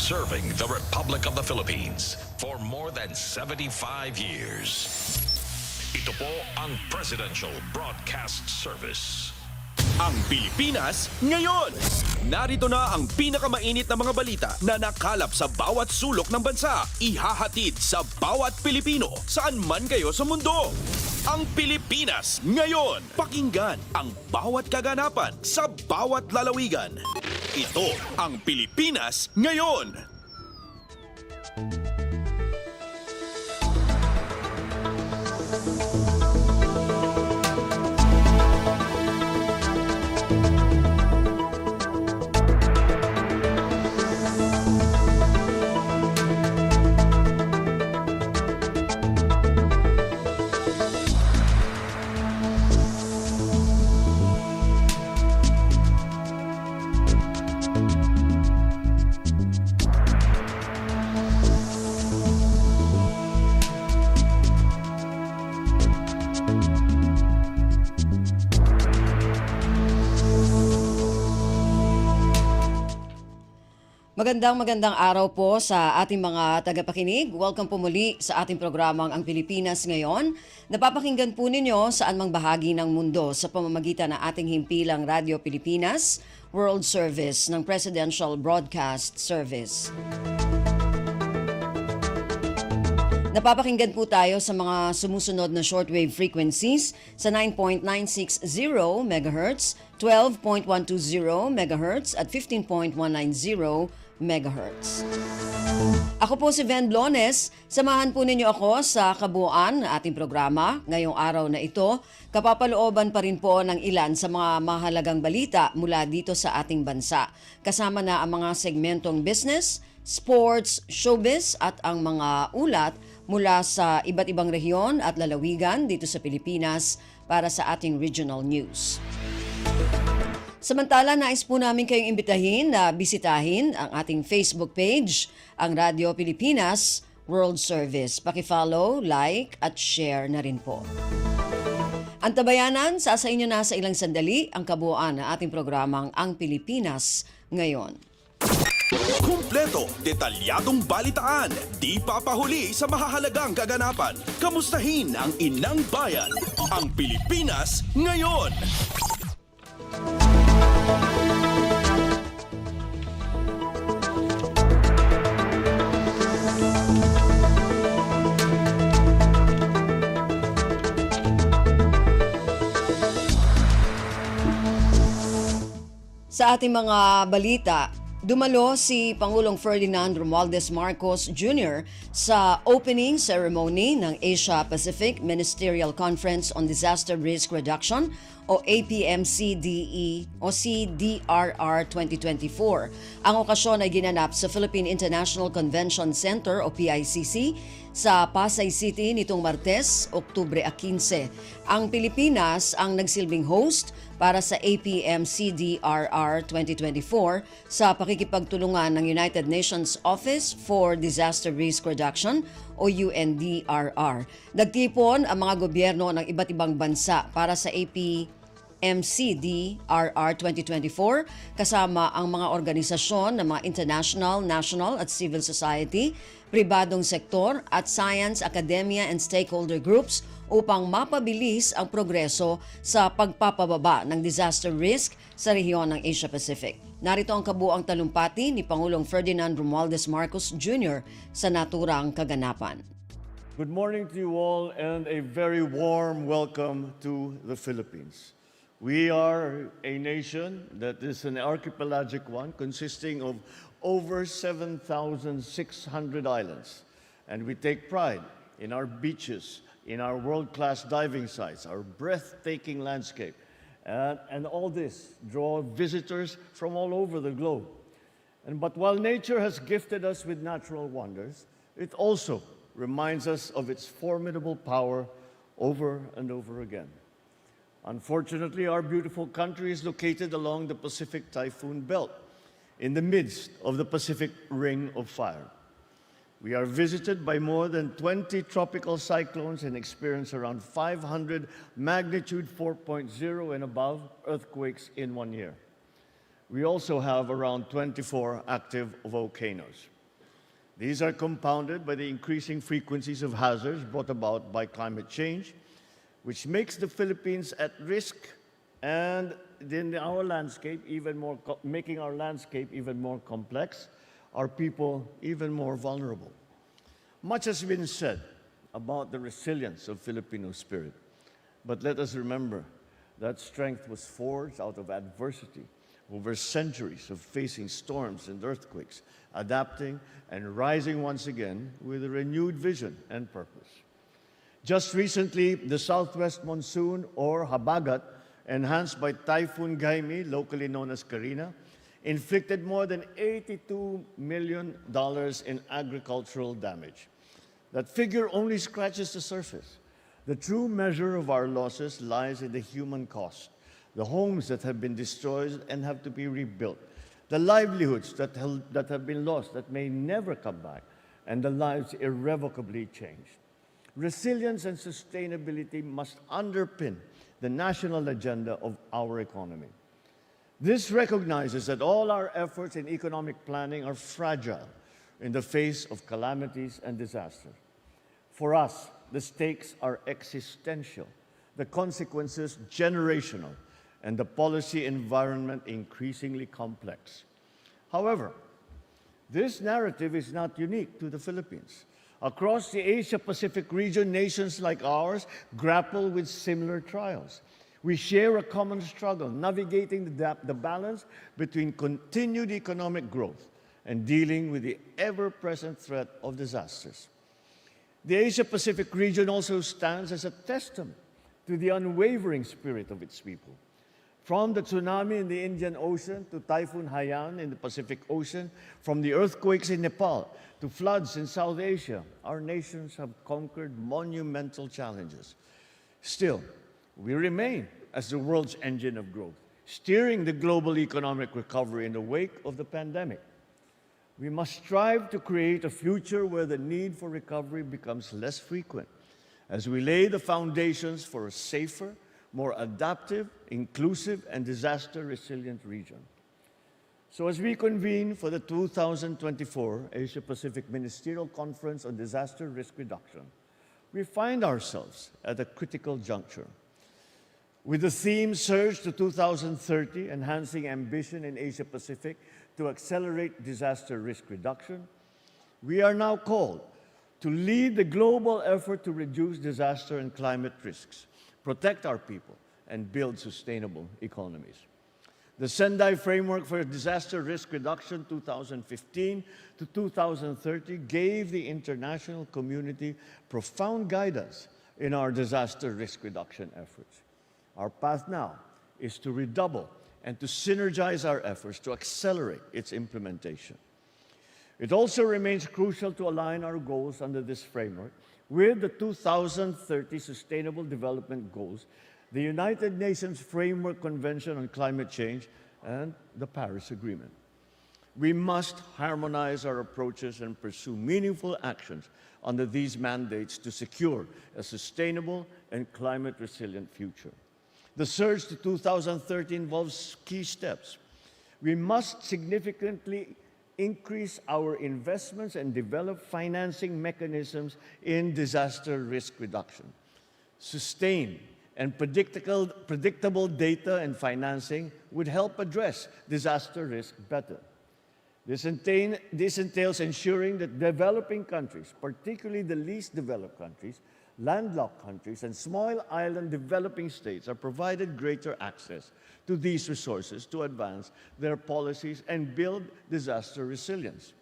serving the Republic of the Philippines for more than 75 years. Ito po ang Presidential Broadcast Service. Ang Pilipinas ngayon! Narito na ang pinakamainit na mga balita na nakalap sa bawat sulok ng bansa. Ihahatid sa bawat Pilipino saan man kayo sa mundo. Ang Pilipinas ngayon! Pakinggan ang bawat kaganapan sa bawat lalawigan. Ito ang Pilipinas ngayon! Magandang araw po sa ating mga tagapakinig. Welcome po muli sa ating programang Ang Pilipinas Ngayon. Napapakinggan po ninyo saan mang bahagi ng mundo sa pamamagitan ng ating himpilang Radyo Pilipinas, World Service ng Presidential Broadcast Service. Napapakinggan po tayo sa mga sumusunod na shortwave frequencies sa 9.960 MHz, 12.120 MHz at 15.190 MHz. Ako po si Ven Blones. Samahan po ninyo ako sa kabuuan ng ating programa. Ngayong araw na ito, kapapalooban pa rin po ng ilan sa mga mahalagang balita mula dito sa ating bansa. Kasama na ang mga segmentong business, sports, showbiz at ang mga ulat mula sa iba't ibang rehiyon at lalawigan dito sa Pilipinas para sa ating regional news. Samantala, nais po namin kayong imbitahin na bisitahin ang ating Facebook page, ang Radyo Pilipinas World Service. Paki-follow, like at share na rin po. Antabayanan, sa inyo na sa ilang sandali ang kabuuan ng ating programang Ang Pilipinas Ngayon. Kumpleto, detalyadong balitaan, di papahuli sa mahahalagang kaganapan. Kamustahin ang inang bayan, ang Pilipinas ngayon. Sa ating mga balita, dumalo si Pangulong Ferdinand Romualdez Marcos Jr. sa opening ceremony ng Asia-Pacific Ministerial Conference on Disaster Risk Reduction o APMCDE o CDRR 2024. Ang okasyon ay ginanap sa Philippine International Convention Center o PICC sa Pasay City nitong Martes, Oktubre 15. Ang Pilipinas ang nagsilbing host para sa APMCDRR 2024 sa pakikipagtulungan ng United Nations Office for Disaster Risk Reduction o UNDRR. Nagtipon ang mga gobyerno ng iba't ibang bansa para sa APMCDRR 2024 kasama ang mga organisasyon ng mga international, national at civil society, pribadong sektor at science, academia and stakeholder groups upang mapabilis ang progreso sa pagpapababa ng disaster risk sa rehiyon ng Asia-Pacific. Narito ang kabuuang talumpati ni Pangulong Ferdinand Romualdez Marcos Jr. sa naturang kaganapan. Good morning to you all and a very warm welcome to the Philippines. We are a nation that is an archipelagic one consisting of over 7,600 islands. And we take pride in our beaches, in our world-class diving sites, our breathtaking landscape. And all this draw visitors from all over the globe. But while nature has gifted us with natural wonders, it also reminds us of its formidable power over and over again. Unfortunately, our beautiful country is located along the Pacific Typhoon Belt, in the midst of the Pacific Ring of Fire. We are visited by more than 20 tropical cyclones and experience around 500 magnitude 4.0 and above earthquakes in 1 year. We also have around 24 active volcanoes. These are compounded by the increasing frequencies of hazards brought about by climate change, which makes the Philippines at risk and in our landscape making our landscape even more complex, our people even more vulnerable. Much has been said about the resilience of Filipino spirit, but let us remember that strength was forged out of adversity over centuries of facing storms and earthquakes, adapting and rising once again with a renewed vision and purpose. Just recently, the southwest monsoon, or Habagat, enhanced by Typhoon Gaimi, locally known as Karina, inflicted more than $82 million in agricultural damage. That figure only scratches the surface. The true measure of our losses lies in the human cost, the homes that have been destroyed and have to be rebuilt, the livelihoods that have been lost that may never come back, and the lives irrevocably changed. Resilience and sustainability must underpin the national agenda of our economy. This recognizes that all our efforts in economic planning are fragile in the face of calamities and disasters. For us, the stakes are existential, the consequences generational, and the policy environment increasingly complex. However, this narrative is not unique to the Philippines. Across the Asia-Pacific region, nations like ours grapple with similar trials. We share a common struggle, navigating the balance between continued economic growth and dealing with the ever-present threat of disasters. The Asia-Pacific region also stands as a testament to the unwavering spirit of its people. From the tsunami in the Indian Ocean to Typhoon Haiyan in the Pacific Ocean, from the earthquakes in Nepal to floods in South Asia, our nations have conquered monumental challenges. Still, we remain as the world's engine of growth, steering the global economic recovery in the wake of the pandemic. We must strive to create a future where the need for recovery becomes less frequent, as we lay the foundations for a safer, more adaptive, inclusive, and disaster-resilient region. So as we convene for the 2024 Asia-Pacific Ministerial Conference on Disaster Risk Reduction, we find ourselves at a critical juncture. With the theme Surge to 2030, Enhancing Ambition in Asia-Pacific to Accelerate Disaster Risk Reduction, we are now called to lead the global effort to reduce disaster and climate risks, protect our people, and build sustainable economies. The Sendai Framework for Disaster Risk Reduction 2015 to 2030 gave the international community profound guidance in our disaster risk reduction efforts. Our path now is to redouble and to synergize our efforts to accelerate its implementation. It also remains crucial to align our goals under this framework with the 2030 Sustainable Development Goals, the United Nations Framework Convention on Climate Change, and the Paris Agreement. We must harmonize our approaches and pursue meaningful actions under these mandates to secure a sustainable and climate-resilient future. The surge to 2030 involves key steps. We must significantly increase our investments and develop financing mechanisms in disaster risk reduction. Sustained and predictable data and financing would help address disaster risk better. This entails ensuring that developing countries, particularly the least developed countries, landlocked countries, and small island developing states are provided greater access to these resources to advance their policies and build disaster resilience.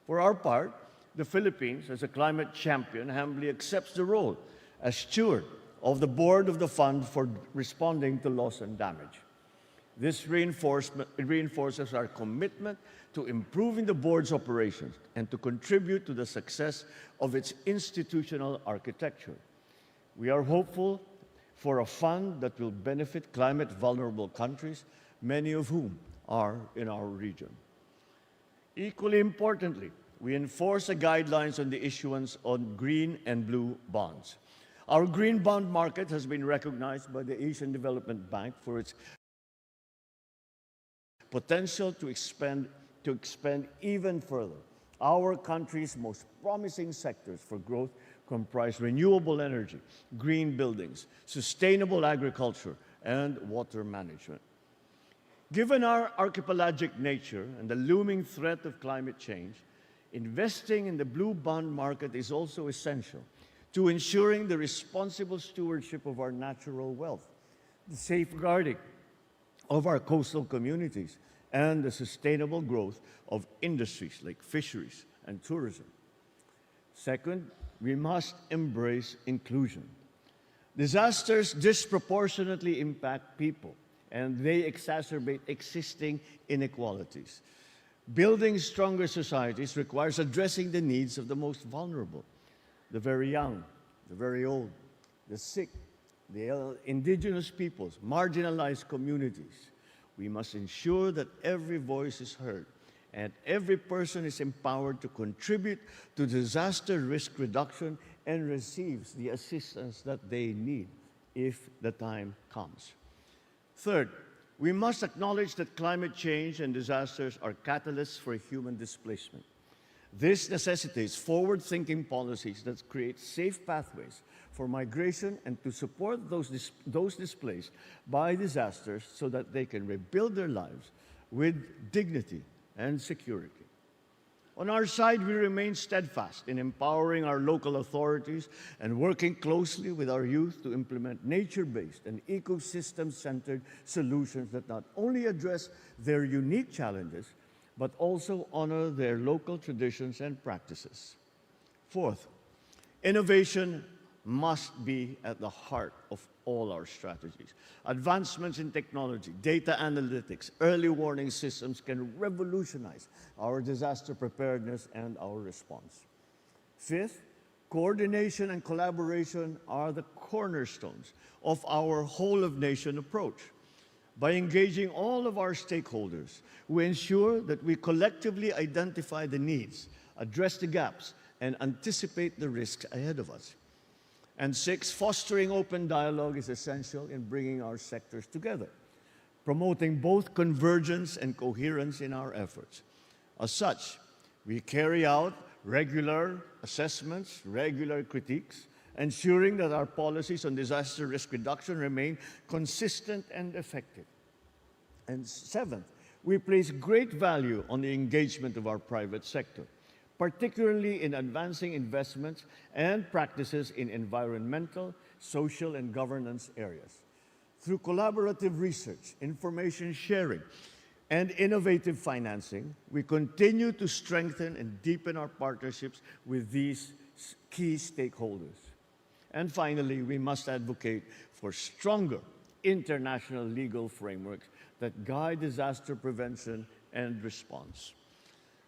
For our part, the Philippines, as a climate champion, humbly accepts the role as steward of the board of the fund for responding to loss and damage. This reinforces our commitment to improving the board's operations and to contribute to the success of its institutional architecture. We are hopeful for a fund that will benefit climate-vulnerable countries, many of whom are in our region. Equally importantly, we enforce the guidelines on the issuance of green and blue bonds. Our green bond market has been recognized by the Asian Development Bank for its potential to expand even further Our country's most promising sectors for growth comprise renewable energy, green buildings, sustainable agriculture, and water management. Given our archipelagic nature and the looming threat of climate change, investing in the blue bond market is also essential to ensuring the responsible stewardship of our natural wealth, the safeguarding of our coastal communities, and the sustainable growth of industries like fisheries and tourism. Second, we must embrace inclusion. Disasters disproportionately impact people, and they exacerbate existing inequalities. Building stronger societies requires addressing the needs of the most vulnerable, the very young, the very old, the sick, the indigenous peoples, marginalized communities. We must ensure that every voice is heard and every person is empowered to contribute to disaster risk reduction and receives the assistance that they need if the time comes. Third, we must acknowledge that climate change and disasters are catalysts for human displacement. This necessitates forward-thinking policies that create safe pathways for migration and to support those displaced by disasters so that they can rebuild their lives with dignity and security. On our side, we remain steadfast in empowering our local authorities and working closely with our youth to implement nature-based and ecosystem-centered solutions that not only address their unique challenges, but also honor their local traditions and practices. Fourth, innovation must be at the heart of all our strategies. Advancements in technology, data analytics, early warning systems can revolutionize our disaster preparedness and our response. Fifth, coordination and collaboration are the cornerstones of our whole-of-nation approach. By engaging all of our stakeholders, we ensure that we collectively identify the needs, address the gaps, and anticipate the risks ahead of us. And six, fostering open dialogue is essential in bringing our sectors together, promoting both convergence and coherence in our efforts. As such, we carry out regular assessments, regular critiques, ensuring that our policies on disaster risk reduction remain consistent and effective. And seventh, we place great value on the engagement of our private sector, particularly in advancing investments and practices in environmental, social, and governance areas. Through collaborative research, information sharing, and innovative financing, we continue to strengthen and deepen our partnerships with these key stakeholders. And finally, we must advocate for stronger international legal frameworks that guide disaster prevention and response.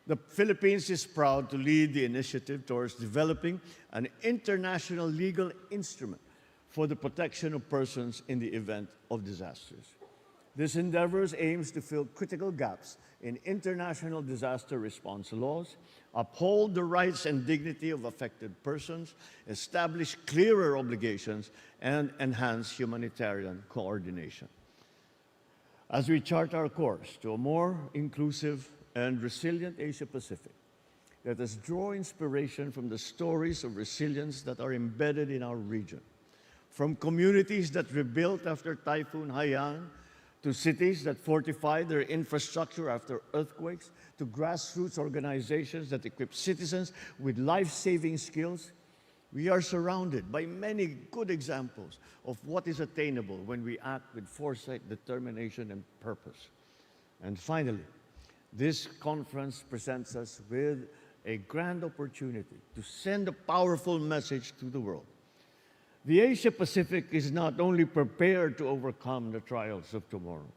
The Philippines is proud to lead the initiative towards developing an international legal instrument for the protection of persons in the event of disasters. This endeavor aims to fill critical gaps in international disaster response laws, uphold the rights and dignity of affected persons, establish clearer obligations, and enhance humanitarian coordination. As we chart our course to a more inclusive and resilient Asia-Pacific, let us draw inspiration from the stories of resilience that are embedded in our region. From communities that rebuilt after Typhoon Haiyan, to cities that fortified their infrastructure after earthquakes, to grassroots organizations that equip citizens with life-saving skills, we are surrounded by many good examples of what is attainable when we act with foresight, determination, and purpose. And finally, this conference presents us with a grand opportunity to send a powerful message to the world. The Asia-Pacific is not only prepared to overcome the trials of tomorrow,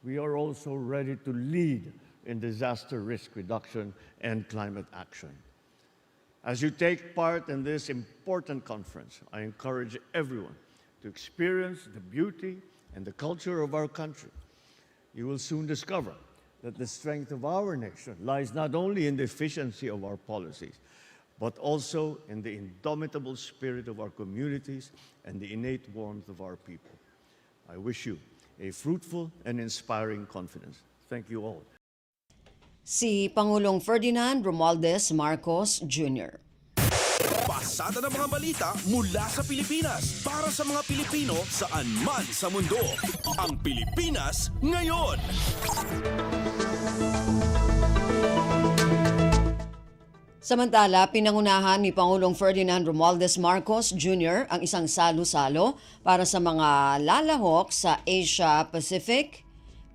we are also ready to lead in disaster risk reduction and climate action. As you take part in this important conference, I encourage everyone to experience the beauty and the culture of our country. You will soon discover that the strength of our nation lies not only in the efficiency of our policies, but also in the indomitable spirit of our communities and the innate warmth of our people. I wish you a fruitful and inspiring confidence. Thank you all. si Pangulong Ferdinand Romualdez Marcos Jr. Pasada ng mga balita mula sa Pilipinas para sa mga Pilipino saan man sa mundo. Ang Pilipinas ngayon. Samantala, pinangunahan ni Pangulong Ferdinand Romualdez Marcos Jr. ang isang salo-salo para sa mga lalahok sa Asia-Pacific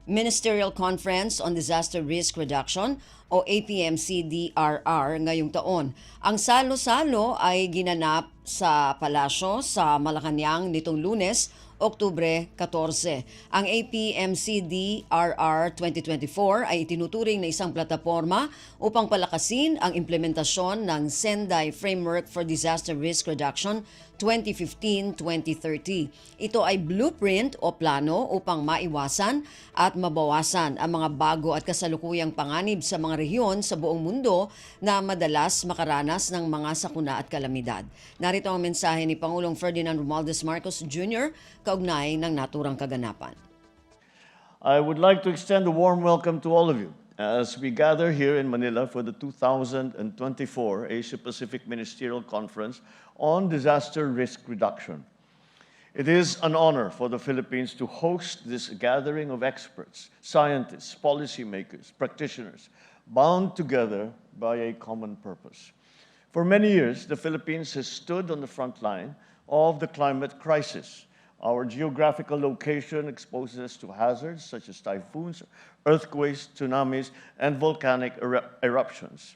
Ministerial Conference on Disaster Risk Reduction o APMC-DRR ngayong taon. Ang salo-salo ay ginanap sa palasyo sa Malacanang nitong Lunes, Oktubre 14. Ang APMC-DRR 2024 ay itinuturing na isang plataporma upang palakasin ang implementasyon ng Sendai Framework for Disaster Risk Reduction 2015-2030. Ito ay blueprint o plano upang maiwasan at mabawasan ang mga bago at kasalukuyang panganib sa mga rehiyon sa buong mundo na madalas makaranas ng mga sakuna at kalamidad. Narito ang mensahe ni Pangulong Ferdinand Romualdez Marcos Jr. kaugnay ng naturang kaganapan. I would like to extend a warm welcome to all of you as we gather here in Manila for the 2024 Asia-Pacific Ministerial Conference on Disaster Risk Reduction. It is an honor for the Philippines to host this gathering of experts, scientists, policymakers, practitioners, bound together by a common purpose. For many years, the Philippines has stood on the front line of the climate crisis. Our geographical location exposes us to hazards such as typhoons, earthquakes, tsunamis, and volcanic eruptions.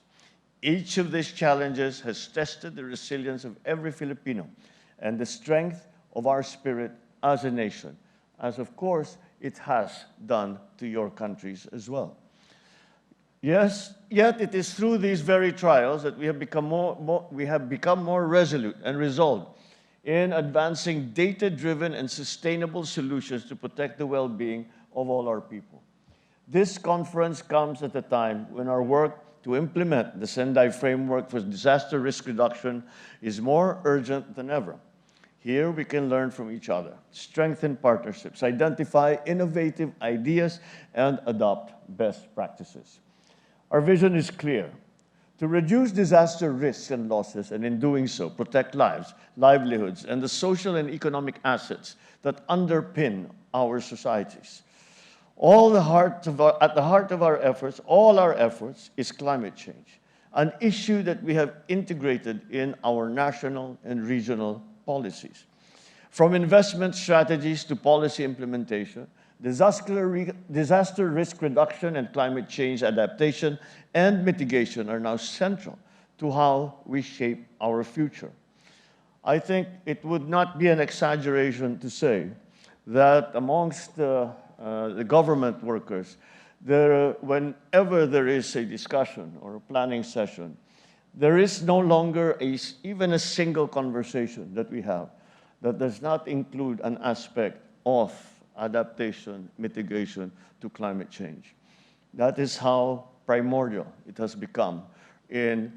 Each of these challenges has tested the resilience of every Filipino and the strength of our spirit as a nation, as of course it has done to your countries as well. Yes, yet it is through these very trials that we have become more resolute and resolved in advancing data-driven and sustainable solutions to protect the well-being of all our people. This conference comes at a time when our work to implement the Sendai Framework for Disaster Risk Reduction is more urgent than ever. Here we can learn from each other, strengthen partnerships, identify innovative ideas, and adopt best practices. Our vision is clear: to reduce disaster risks and losses, and in doing so, protect lives, livelihoods, and the social and economic assets that underpin our societies. At the heart of our efforts, all our efforts, is climate change, an issue that we have integrated in our national and regional policies. From investment strategies to policy implementation, disaster risk reduction and climate change adaptation and mitigation are now central to how we shape our future. I think it would not be an exaggeration to say that amongst the government workers, whenever there is a discussion or a planning session, there is no longer even a single conversation that we have that does not include an aspect of adaptation, mitigation to climate change. That is how primordial it has become in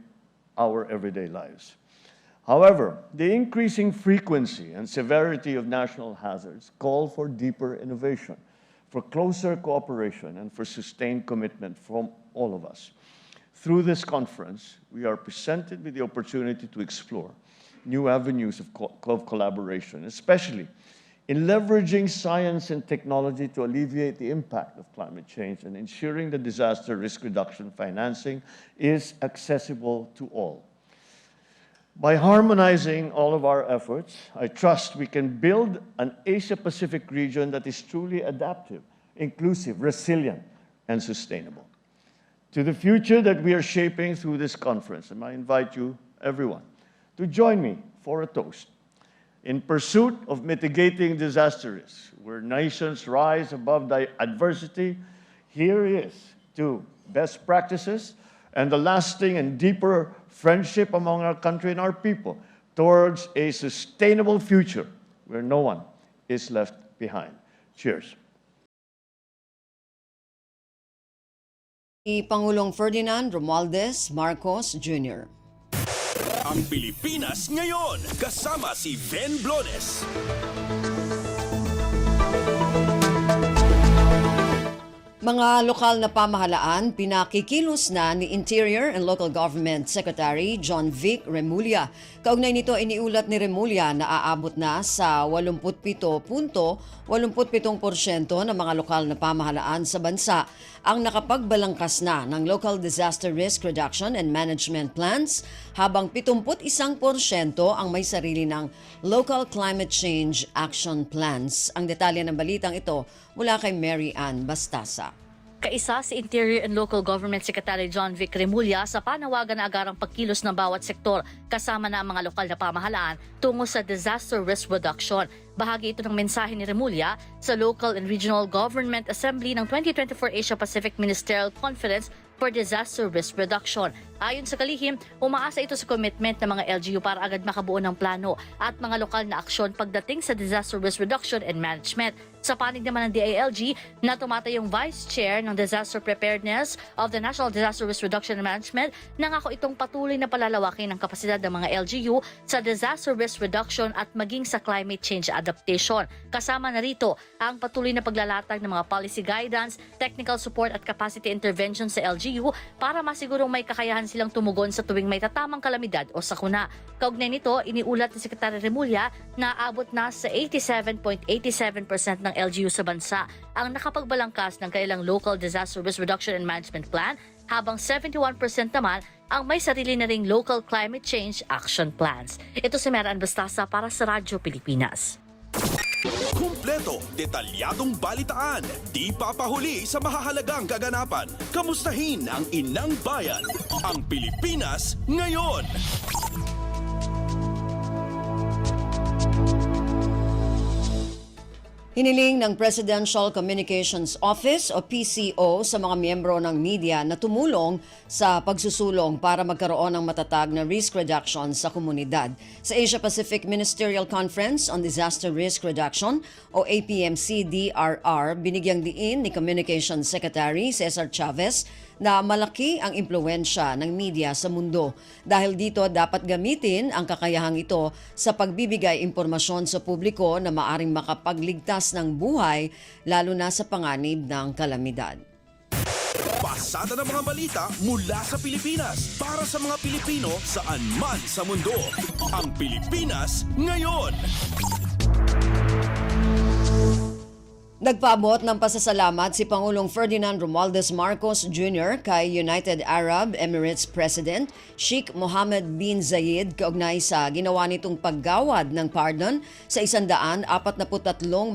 our everyday lives. However, the increasing frequency and severity of national hazards call for deeper innovation, for closer cooperation, and for sustained commitment from all of us. Through this conference, we are presented with the opportunity to explore new avenues of collaboration, especially in leveraging science and technology to alleviate the impact of climate change and ensuring that disaster risk reduction financing is accessible to all. By harmonizing all of our efforts, I trust we can build an Asia-Pacific region that is truly adaptive, inclusive, resilient, and sustainable. To the future that we are shaping through this conference, and I invite you, everyone, to join me for a toast. In pursuit of mitigating disaster risks, where nations rise above adversity, here is to best practices and the lasting and deeper friendship among our country and our people towards a sustainable future where no one is left behind. Cheers. Si Pangulong Ferdinand Romualdez Marcos Jr. Ang Pilipinas ngayon, kasama si Ben Blones. Mga lokal na pamahalaan, pinakikilos na ni Interior and Local Government Secretary John Vic Remulla. Kaugnay nito, iniulat ni Remulla na aabot na sa 87.87% ng mga lokal na pamahalaan sa bansa ang nakapagbalangkas na ng Local Disaster Risk Reduction and Management Plans, habang 71% ang may sarili ng Local Climate Change Action Plans. Ang detalye ng balitang ito mula kay Mary Ann Bastasa. Kaisa si Interior and Local Government Secretary John Vic Remulla sa panawagan na agarang pagkilos ng bawat sektor kasama na ang mga lokal na pamahalaan tungo sa disaster risk reduction. Bahagi ito ng mensahe ni Remulla sa Local and Regional Government Assembly ng 2024 Asia-Pacific Ministerial Conference for Disaster Risk Reduction. Ayon sa kalihim, umaasa ito sa commitment ng mga LGU para agad makabuo ng plano at mga lokal na aksyon pagdating sa disaster risk reduction and management. Sa panig naman ng DILG na tumatayong Vice Chair ng Disaster Preparedness of the National Disaster Risk Reduction and Management, nangako itong patuloy na palalawakin ang kapasidad ng mga LGU sa disaster risk reduction at maging sa climate change adaptation. Kasama na rito ang patuloy na paglalatag ng mga policy guidance, technical support at capacity intervention sa LGU para masigurong may kakayahan silang tumugon sa tuwing may tatamang kalamidad o sakuna. Kaugnay nito, iniulat ni Secretary Remulla na abot na sa 87.87% ng LGU sa bansa ang nakapagbalangkas ng kanilang Local Disaster Risk Reduction and Management Plan, habang 71% naman ang may sarili na ring Local Climate Change Action Plans. Ito si Mary Ann Bastasa para sa Radyo Pilipinas. Kumpleto, detalyadong balitaan, di papahuli sa mahahalagang kaganapan. Kamustahin ang inang bayan, ang Pilipinas ngayon. Hiniling ng Presidential Communications Office o PCO sa mga miyembro ng media na tumulong sa pagsusulong para magkaroon ng matatag na risk reduction sa komunidad. Sa Asia-Pacific Ministerial Conference on Disaster Risk Reduction o APMC-DRR, binigyang diin ni Communications Secretary Cesar Chavez na malaki ang impluwensya ng media sa mundo. Dahil dito, dapat gamitin ang kakayahang ito sa pagbibigay impormasyon sa publiko na maaring makapagligtas ng buhay, lalo na sa panganib ng kalamidad. Pasada ng mga balita mula sa Pilipinas para sa mga Pilipino saan man sa mundo. Ang Pilipinas ngayon. Nagpaabot ng pasasalamat si Pangulong Ferdinand Romualdez Marcos Jr. kay United Arab Emirates President Sheikh Mohammed bin Zayed kaugnay sa ginawa nitong paggawad ng pardon sa 143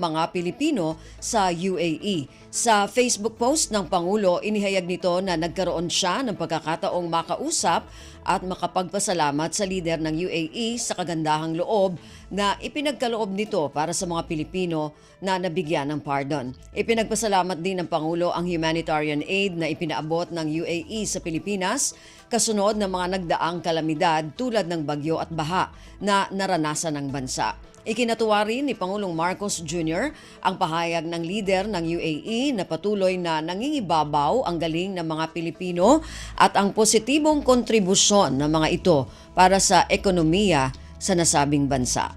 mga Pilipino sa UAE. Sa Facebook post ng Pangulo, inihayag nito na nagkaroon siya ng pagkakataong makausap at makapagpasalamat sa lider ng UAE sa kagandahang loob na ipinagkaloob nito para sa mga Pilipino na nabigyan ng pardon. Ipinagpasalamat din ng Pangulo ang humanitarian aid na ipinaabot ng UAE sa Pilipinas kasunod ng mga nagdaang kalamidad tulad ng bagyo at baha na naranasan ng bansa. Ikinatuwa rin ni Pangulong Marcos Jr. ang pahayag ng lider ng UAE na patuloy na nangingibabaw ang galing ng mga Pilipino at ang positibong kontribusyon ng mga ito para sa ekonomiya sa nasabing bansa.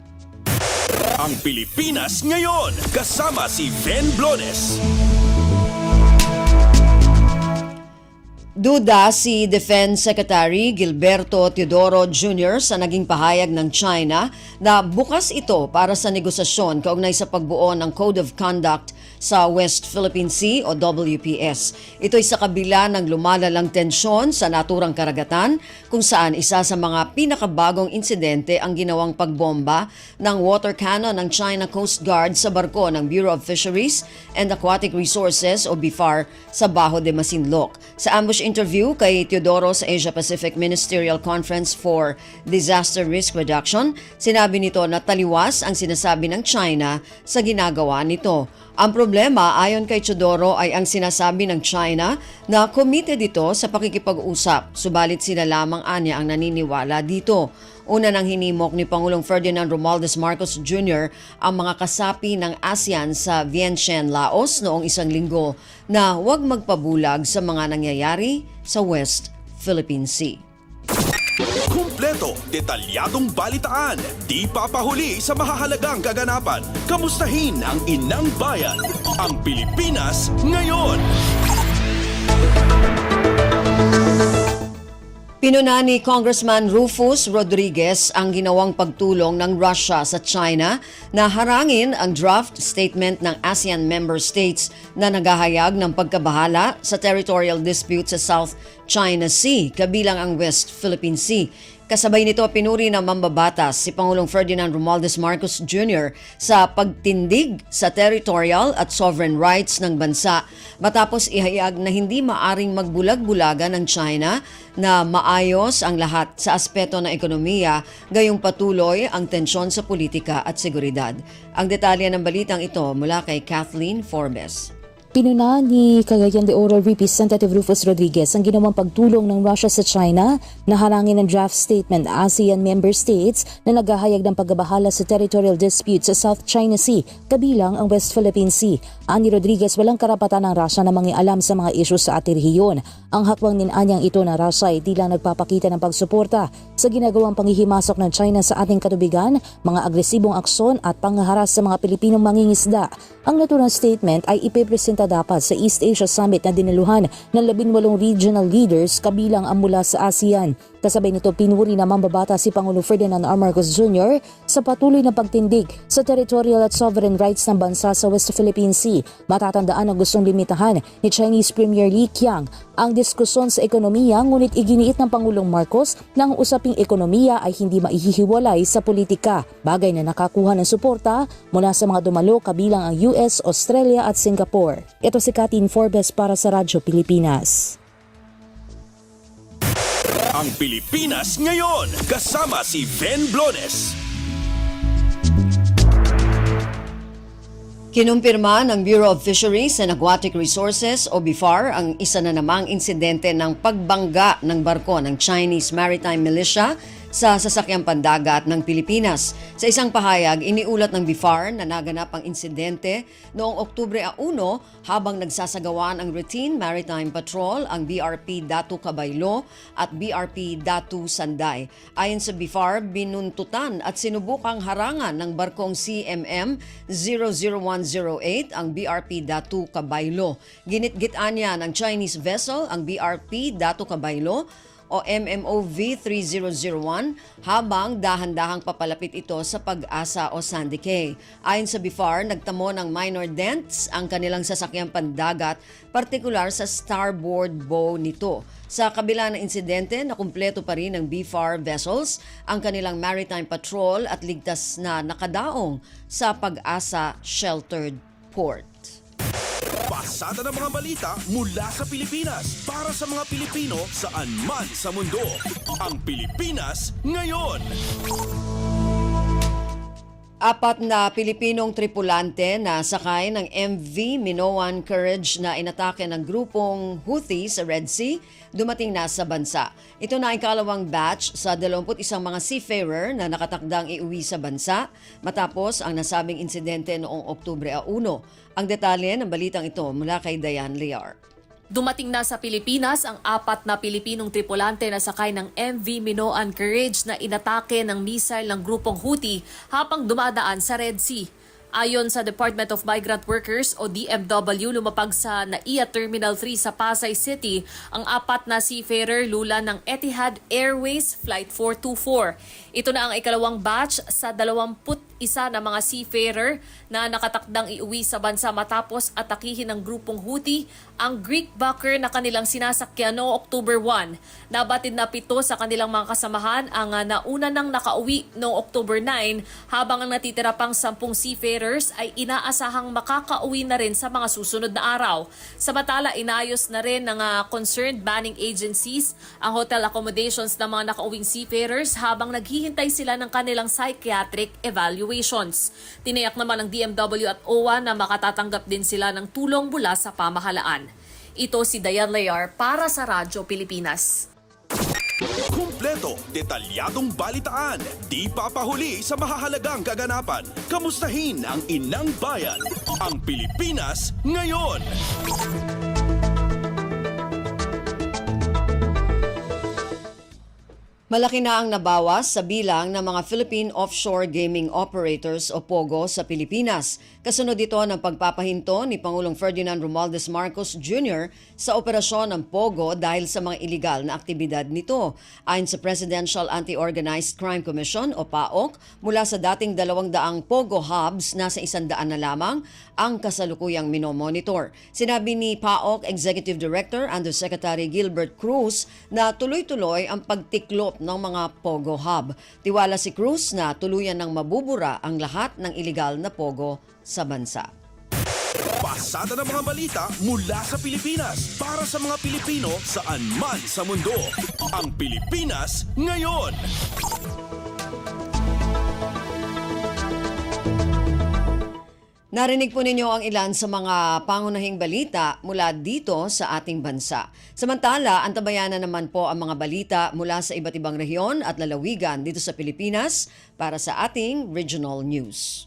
Ang Pilipinas ngayon, kasama si Ben Blones. Duda si Defense Secretary Gilberto Teodoro Jr. sa naging pahayag ng China na bukas ito para sa negosasyon kaugnay sa pagbuo ng Code of Conduct sa West Philippine Sea o WPS. Ito'y sa kabila ng lumalalang tensyon sa naturang karagatan kung saan isa sa mga pinakabagong insidente ang ginawang pagbomba ng water cannon ng China Coast Guard sa barko ng Bureau of Fisheries and Aquatic Resources o BIFAR sa Bajo de Masinloc. Sa ambush interview kay Teodoro sa Asia-Pacific Ministerial Conference for Disaster Risk Reduction, sinabi nito na taliwas ang sinasabi ng China sa ginagawa nito. Ang problema ayon kay Teodoro ay ang sinasabi ng China na committed ito sa pakikipag-usap, subalit sila lamang anya ang naniniwala dito. Una nang hinimok ni Pangulong Ferdinand Romualdez Marcos Jr. ang mga kasapi ng ASEAN sa Vientiane, Laos noong 1 linggo na huwag magpabulag sa mga nangyayari sa West Philippine Sea. Kumpleto, detalyadong balitaan, di papahuli sa mahahalagang kaganapan. Kamustahin ang inang bayan, ang Pilipinas ngayon. Pinuna ni Congressman Rufus Rodriguez ang ginawang pagtulong ng Russia sa China na harangin ang draft statement ng ASEAN member states na naghahayag ng pagkabahala sa territorial dispute sa South China Sea, kabilang ang West Philippine Sea. Kasabay nito, pinuri ng mambabatas si Pangulong Ferdinand Romualdez Marcos Jr. sa pagtindig sa territorial at sovereign rights ng bansa matapos ihayag na hindi maaring magbulag-bulagan ng China na maayos ang lahat sa aspeto ng ekonomiya, gayong patuloy ang tensyon sa politika at seguridad. Ang detalye ng balitang ito mula kay Kathleen Forbes. Pinuna ni Cagayan de Oro Representative Rufus Rodriguez ang ginawang pagtulong ng Russia sa China na harangin ang draft statement ng ASEAN member states na naghahayag ng pagbabahala sa territorial dispute sa South China Sea, kabilang ang West Philippine Sea. Ani Rodriguez, walang karapatan ng Russia na mangialam sa mga isyu sa ating rehiyon. Ang hakwang ninanyang ito na Russia ay tila nagpapakita ng pagsuporta sa ginagawang panghihimasok ng China sa ating katubigan, mga agresibong aksyon at panghaharas sa mga Pilipinong mangingisda. Ang naturang statement ay ipipresenta dapat sa East Asia Summit na dinaluhan ng 18 regional leaders kabilang ang mula sa ASEAN. Kasabay nito, pinuri na mambabata si Pangulong Ferdinand R. Marcos Jr. sa patuloy na pagtindig sa territorial at sovereign rights ng bansa sa West Philippine Sea. Matatandaan na gustong limitahan ni Chinese Premier Li Qiang ang diskusyon sa ekonomiya, ngunit iginiit ng Pangulong Marcos na ang usaping ekonomiya ay hindi maihihiwalay sa politika, bagay na nakakuha ng suporta mula sa mga dumalo kabilang ang US, Australia at Singapore. Ito si Kathleen Forbes para sa Radyo Pilipinas. Ang Pilipinas ngayon, kasama si Ben Blones. Kinumpirma ng Bureau of Fisheries and Aquatic Resources o BIFAR ang isa na namang insidente ng pagbangga ng barko ng Chinese Maritime Militia sa sasakyang pandagat ng Pilipinas. Sa isang pahayag, iniulat ng BIFAR na naganap ang insidente noong Oktubre 1 habang nagsasagawaan ang routine maritime patrol ang BRP Datu Cabaylo at BRP Datu Sanday. Ayon sa BIFAR, binuntutan at sinubukang harangan ng barkong CMM 00108 ang BRP Datu Cabaylo. Ginitgitan niya ng Chinese vessel ang BRP Datu Cabaylo o MMOV 3001 habang dahan-dahang papalapit ito sa Pag-asa o Sandy Cay. Ayon sa BIFAR, nagtamo ng minor dents ang kanilang sasakyang pandagat, partikular sa starboard bow nito. Sa kabila ng insidente, nakumpleto pa rin ng BIFAR vessels ang kanilang maritime patrol at ligtas na nakadaong sa Pag-asa Sheltered Port. Pasada ng mga balita mula sa Pilipinas para sa mga Pilipino saan man sa mundo. Ang Pilipinas ngayon. 4 na Pilipinong tripulante na sakay ng MV Minoan Courage na inatake ng grupong Houthi sa Red Sea, dumating na sa bansa. Ito na ang ikalawang batch sa 21 mga seafarer na nakatakdang iuwi sa bansa matapos ang nasabing insidente noong Oktubre 1. Ang detalye ng balitang ito mula kay Diane Lear. Dumating na sa Pilipinas ang 4 na Pilipinong tripulante na sakay ng MV Minoan Courage na inatake ng missile ng grupong Houthi habang dumadaan sa Red Sea. Ayon sa Department of Migrant Workers o DMW, lumapag sa NAIA Terminal 3 sa Pasay City ang 4 na seafarer lula ng Etihad Airways Flight 424. Ito na ang ikalawang batch sa 21 na mga seafarer na nakatakdang iuwi sa bansa matapos atakihin ng grupong Houthi ang Greek backer na kanilang sinasakyan noong October 1. Nabatid na 7 sa kanilang mga kasamahan ang nauna nang nakauwi noong October 9 habang ang natitira pang 10 seafarers ay inaasahang makakauwi na rin sa mga susunod na araw. Samantala, inayos na rin ng concerned manning agencies ang hotel accommodations ng mga nakauwing seafarers habang naghihintay sila ng kanilang psychiatric evaluations. Tiniyak naman ng DMW at OWA na makatatanggap din sila ng tulong mula sa pamahalaan. Ito si Diane Lear para sa Radyo Pilipinas. Kumpleto, detalyadong balitaan, di papahuli sa mahahalagang kaganapan. Kamustahin ang inang bayan, ang Pilipinas ngayon. Malaki na ang nabawas sa bilang ng mga Philippine Offshore Gaming Operators o POGO sa Pilipinas. Kasunod ito ng pagpapahinto ni Pangulong Ferdinand Romualdez Marcos Jr. sa operasyon ng POGO dahil sa mga iligal na aktibidad nito. Ayon sa Presidential Anti-Organized Crime Commission o PAOC, mula sa dating 200 POGO hubs, nasa 100 na lamang ang kasalukuyang minomonitor. Sinabi ni PAOC Executive Director Undersecretary Gilbert Cruz na tuloy-tuloy ang pagtiklop ng mga POGO hub. Tiwala si Cruz na tuluyan ng mabubura ang lahat ng iligal na POGO sa bansa. Pasada ng mga balita mula sa Pilipinas para sa mga Pilipino saan man sa mundo. Ang Pilipinas ngayon. Narinig po ninyo ang ilan sa mga pangunahing balita mula dito sa ating bansa. Samantala, antabayanan naman po ang mga balita mula sa iba't ibang rehiyon at lalawigan dito sa Pilipinas para sa ating regional news.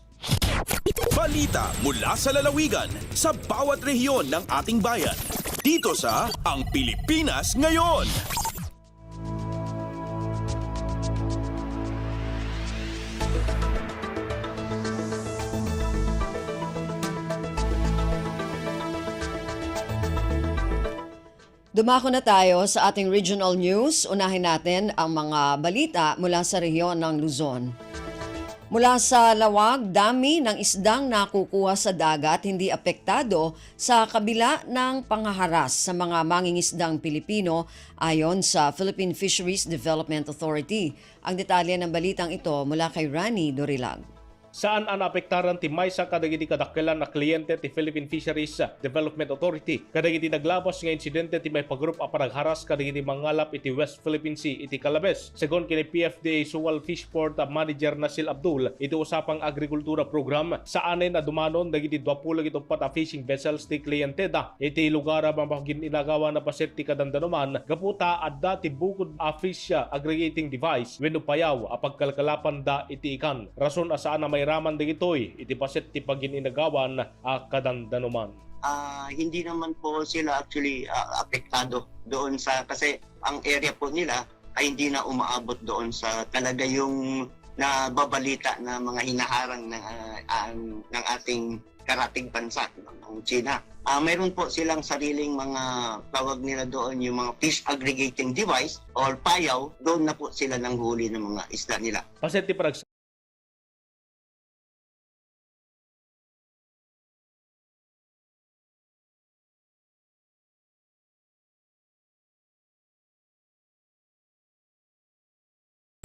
Balita mula sa lalawigan sa bawat rehiyon ng ating bayan. Dito sa Ang Pilipinas Ngayon. Dumako na tayo sa ating regional news. Unahin natin ang mga balita mula sa rehiyon ng Luzon. Mula sa lawag, dami ng isdang nakukuha sa dagat hindi apektado sa kabila ng panghaharas sa mga mangingisdang Pilipino ayon sa Philippine Fisheries Development Authority. Ang detalye ng balitang ito mula kay Rani Dorilag. Saan ang naapektaran ti maysa kadagiti kadakkelan na kliyente ti Philippine Fisheries Development Authority. Kadagiti naglabas nga insidente ti may pagrup a panagharas kadagiti mangalap iti West Philippine Sea iti Calabes. Segon kini PFDA Suwal Fishport Manager Nasil Abdul, iti usapang agrikultura program saan ay nadumanon dagiti 20 a fishing vessels ti kliyente da. Iti lugar ang mapagin inagawa na paset ti kadandanuman gaputa adda ti bukod a fish aggregating device wenno payaw a pagkalkalapan da iti ikan. Rason asaan na may raman digitoy iti paset ti pagin-inagawan a kadandanuman. Hindi naman po sila actually apektado doon sa kasi ang area po nila ay hindi na umaabot doon sa talaga yung nababalita na mga hinaharang ng ating karatig bansa ng China. Meron po silang sariling mga tawag nila doon yung mga fish aggregating device or payaw, doon na po sila nang huli ng mga isda nila. Paset ti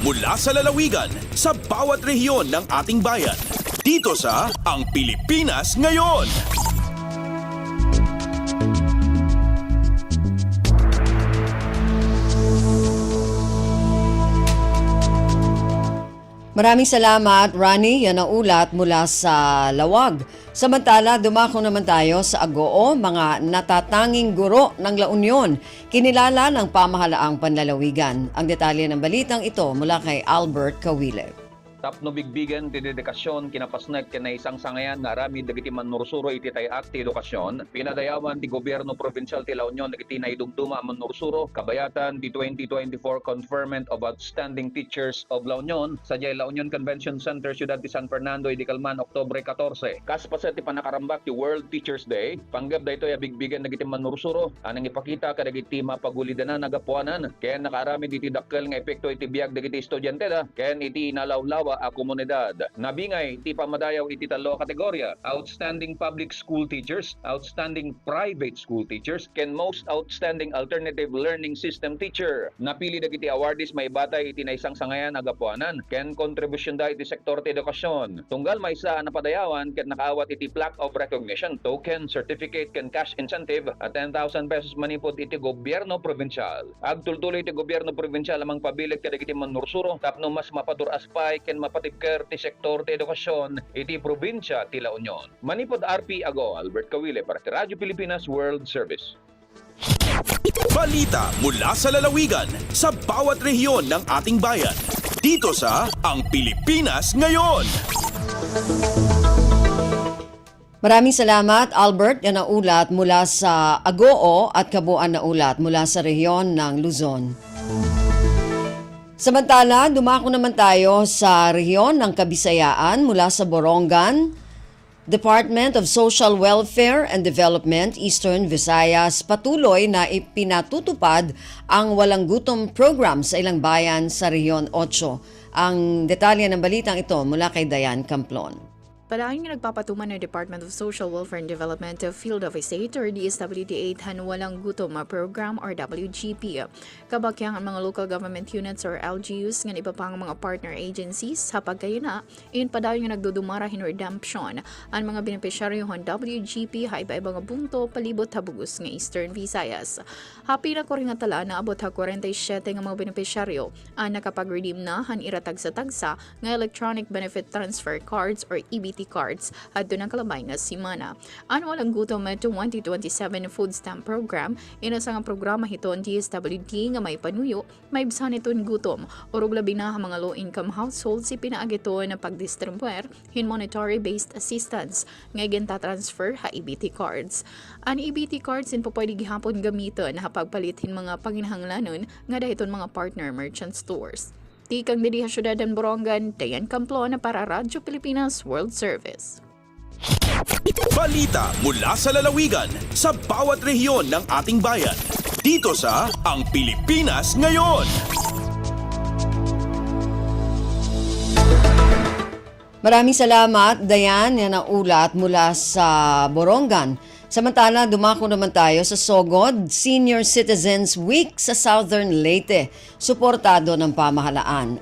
Mula sa lalawigan sa bawat rehiyon ng ating bayan. Dito sa Ang Pilipinas Ngayon. Maraming salamat, Rani. Yan ang ulat mula sa lawag. Samantala, dumako naman tayo sa Agoo, mga natatanging guro ng La Union, kinilala ng pamahalaang panlalawigan. Ang detalye ng balitang ito mula kay Albert Kawile. Tapno bigbigan ti dedikasyon kinapasnek ken isang sangayan nga rami dagiti manursuro iti tay-ak ti edukasyon pinadayawan ti gobyerno provincial ti La Union dagiti naidumduma manursuro kabayatan ti 2024 Conferment of Outstanding Teachers of La Union sa La Union Convention Center Ciudad de San Fernando iti Calman Oktubre 14. Kaspaset ti panakarambak ti World Teachers Day panggap daytoy a bigbigan dagiti manursuro anang ipakita kadagiti mapagulidanan nagapuanan ken nakarami diti dakkel nga epekto iti biag dagiti estudyante da ken iti inalawlawa a komunidad. Nabingay ti pamadayaw iti talo kategorya: Outstanding Public School Teachers, Outstanding Private School Teachers, ken Most Outstanding Alternative Learning System Teacher. Napili dagiti awardees may batay iti naisang sangayan agapuanan ken kontribusyon da iti sektor ti edukasyon. Tunggal maysa na padayawan ken nakaawat iti plaque of recognition, token, certificate ken cash incentive at 10,000 pesos manipod iti gobyerno provincial. Agtultuloy iti gobyerno provincial amang pabilig kadagiti manursuro tapno mas mapaturas pay ken mapatibker ti sektor ti edukasyon iti probinsya ti La Union. Manipod RP Ago, Albert Kawile para ti Radyo Pilipinas World Service. Balita mula sa lalawigan sa bawat rehiyon ng ating bayan. Dito sa Ang Pilipinas Ngayon. Maraming salamat, Albert. Yan ang ulat mula sa Agoo at kabuuan na ulat mula sa rehiyon ng Luzon. Samantala, dumako naman tayo sa rehiyon ng Kabisayaan mula sa Borongan. Department of Social Welfare and Development, Eastern Visayas, patuloy na ipinatutupad ang walang gutom program sa ilang bayan sa Rehiyon 8. Ang detalye ng balitang ito mula kay Diane Camplon. Palaging nagpapatuman ng Department of Social Welfare and Development Field Office 8 or DSWD 8 Walang Gutom Program or WGP. Kabakyang ang mga local government units or LGUs ng iba pang mga partner agencies sa pagkayuna, iyon pa daw yung nagdudumara hin redemption ang mga benepisyaryohon WGP ha iba-ibang bunto palibot habugus ng Eastern Visayas. Happy na ko rin nga tala na abot ha 47 ng mga benepisyaryo ang nakapag-redeem na han iratag sa tagsa ng Electronic Benefit Transfer Cards or EBT cards at doon ang kalabay nga simana. Ang Walang Gutom 2027 Food Stamp Program, inasa nga programa hiton DSWD nga may panuyo, may bisan iton gutom, urog labi na mga low-income households si pinaagito na pagdistribuer hin monetary-based assistance nga genta-transfer ha EBT cards. Ang EBT cards in po pwede gihapon gamiton na pagpalit hin mga panginahanglanon nga dahiton mga partner merchant stores. Tikang diriha syudad ng Borongan, Diane Camplon para Radyo Pilipinas World Service. Balita mula sa lalawigan sa bawat rehiyon ng ating bayan. Dito sa Ang Pilipinas Ngayon. Maraming salamat, Diane, yan ang ulat mula sa Borongan. Samantala, dumako naman tayo sa Sogod Senior Citizens Week sa Southern Leyte. Suportado ng pamahalaan.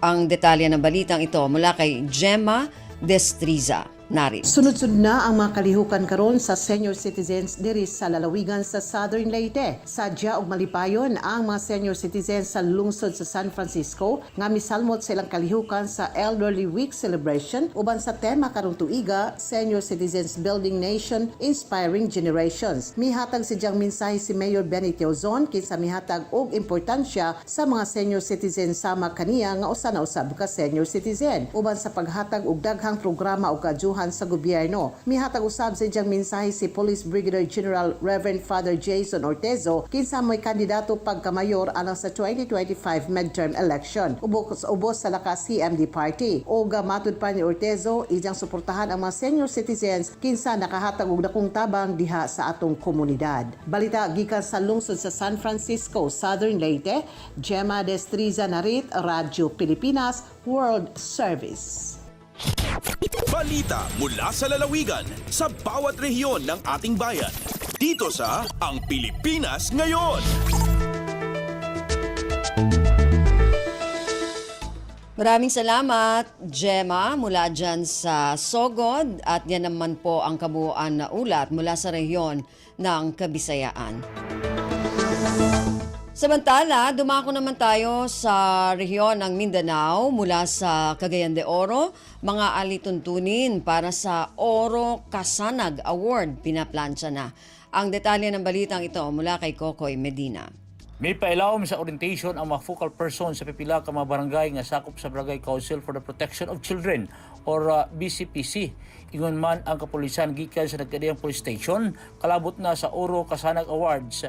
Ang detalye ng balitang ito mula kay Gemma Destriza. Narito. Sunod-sunod na ang mga kalihukan karon sa senior citizens diri sa lalawigan sa Southern Leyte. Sadya og malipayon ang mga senior citizens sa lungsod sa San Francisco nga misalmot sa ilang kalihukan sa Elderly Week celebration uban sa tema karong tuiga, Senior Citizens Building Nation, Inspiring Generations. Mihatag si diyang mensahe si Mayor Benny Teozon kinsa mihatag og importansya sa mga senior citizens sama kaniya nga usa na usab ka senior citizen uban sa paghatag og daghang programa o kadyuhan sa gobyerno. Mihatag usab sa iyang mensahe si Police Brigadier General Reverend Father Jason Ortezo kinsa mo'y kandidato pagkamayor alang sa 2025 midterm election. Ubos sa lakas CMD Party. O matud pa ni Ortezo, iyang suportahan ang mga senior citizens kinsa nakahatag og dakong tabang diha sa atong komunidad. Balita gikan sa lungsod sa San Francisco, Southern Leyte, Gemma Destriza Narit, Radyo Pilipinas World Service. Balita mula sa lalawigan sa bawat rehiyon ng ating bayan. Dito sa Ang Pilipinas Ngayon. Maraming salamat, Gemma, mula dyan sa Sogod. At yan naman po ang kabuuan na ulat mula sa rehiyon ng Kabisayaan. Samantala, dumako naman tayo sa rehiyon ng Mindanao mula sa Cagayan de Oro. Mga alituntunin para sa Oro Kasanag Award pinaplansya na. Ang detalye ng balitang ito mula kay Kokoy Medina. May pailawom sa orientation ang mga focal person sa pipila ka mga barangay nga sakop sa Barangay Council for the Protection of Children or BCPC. Ingon man ang kapulisan gikan sa nagkadiyang police station, kalabot na sa Oro Kasanag Awards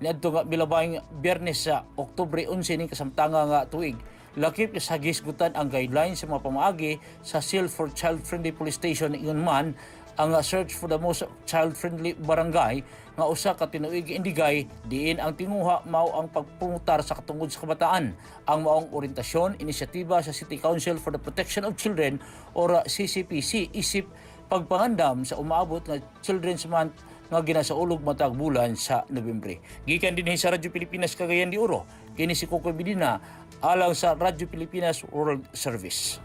niadto nga milabayng Biyernes sa Oktubre 11 ning kasamtanga nga tuig. Lakip sa gisgutan ang guidelines sa mga pamaagi sa Seal for Child-Friendly Police Station. Ingon man ang search for the most child-friendly barangay nga usa ka tinuig indigay diin ang tinguha mao ang pagpungutar sa katungod sa kabataan. Ang maong orientasyon inisyatiba sa City Council for the Protection of Children or CCPC isip pagpangandam sa umaabot nga Children's Month nga ginasaulog matag bulan sa Nobyembre. Gikan dinhi sa Radyo Pilipinas Cagayan de Oro, kini si Kokoy Medina alang sa Radyo Pilipinas World Service.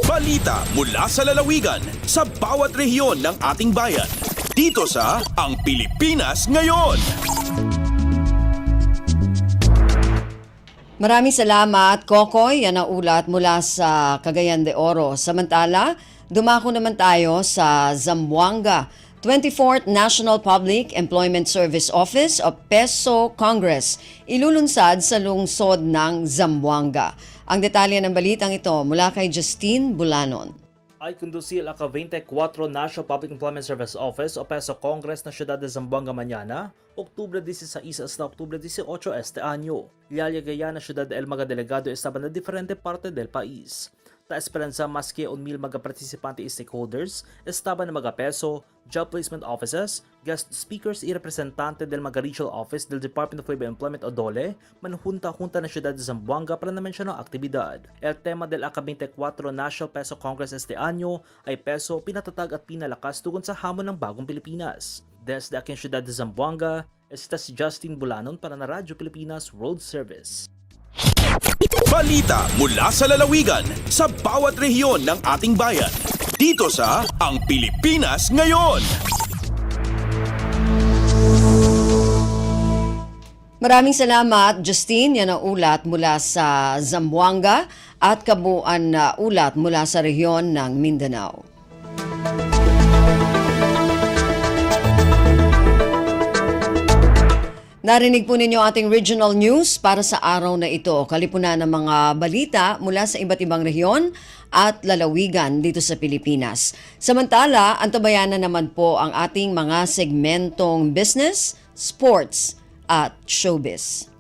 Balita mula sa lalawigan sa bawat rehiyon ng ating bayan. Dito sa Ang Pilipinas Ngayon. Maraming salamat, Kokoy. Yan ang ulat mula sa Cagayan de Oro. Samantala, dumako naman tayo sa Zamboanga. 24th National Public Employment Service Office o PESO Congress ilulunsad sa lungsod ng Zamboanga. Ang detalye ng balitang ito mula kay Justine Bulanon. ay conducir ang ka-24 National Public Employment Service Office o PESO Congress na siyudad de Zamboanga mañana, Oktubre 16 hasta Oktubre 18 este año. Ilalagay na siyudad el mga delegado estaban na diferente parte del país. Ta esperanza mas que 1,000 mga participante y stakeholders estaban na mga PESO, job placement offices, guest speakers y representante del mga regional office del Department of Labor and Employment o DOLE, manhunta-hunta na siyudad de Zamboanga para na mensyonang aktibidad. El tema del AK-24 National PESO Congress este año ay PESO pinatatag at pinalakas tugon sa hamon ng bagong Pilipinas. Desde aking siyudad de Zamboanga, esta si Justin Bulanon para na Radyo Pilipinas World Service. Balita mula sa lalawigan sa bawat rehiyon ng ating bayan. Dito sa Ang Pilipinas Ngayon. Maraming salamat, Justine. Yan ang ulat mula sa Zamboanga at kabuuan na ulat mula sa rehiyon ng Mindanao. Narinig po ninyo ating regional news para sa araw na ito. Kalipunan ng mga balita mula sa iba't ibang rehiyon at lalawigan dito sa Pilipinas. Samantala, antabayanan naman po ang ating mga segmentong business, sports at showbiz.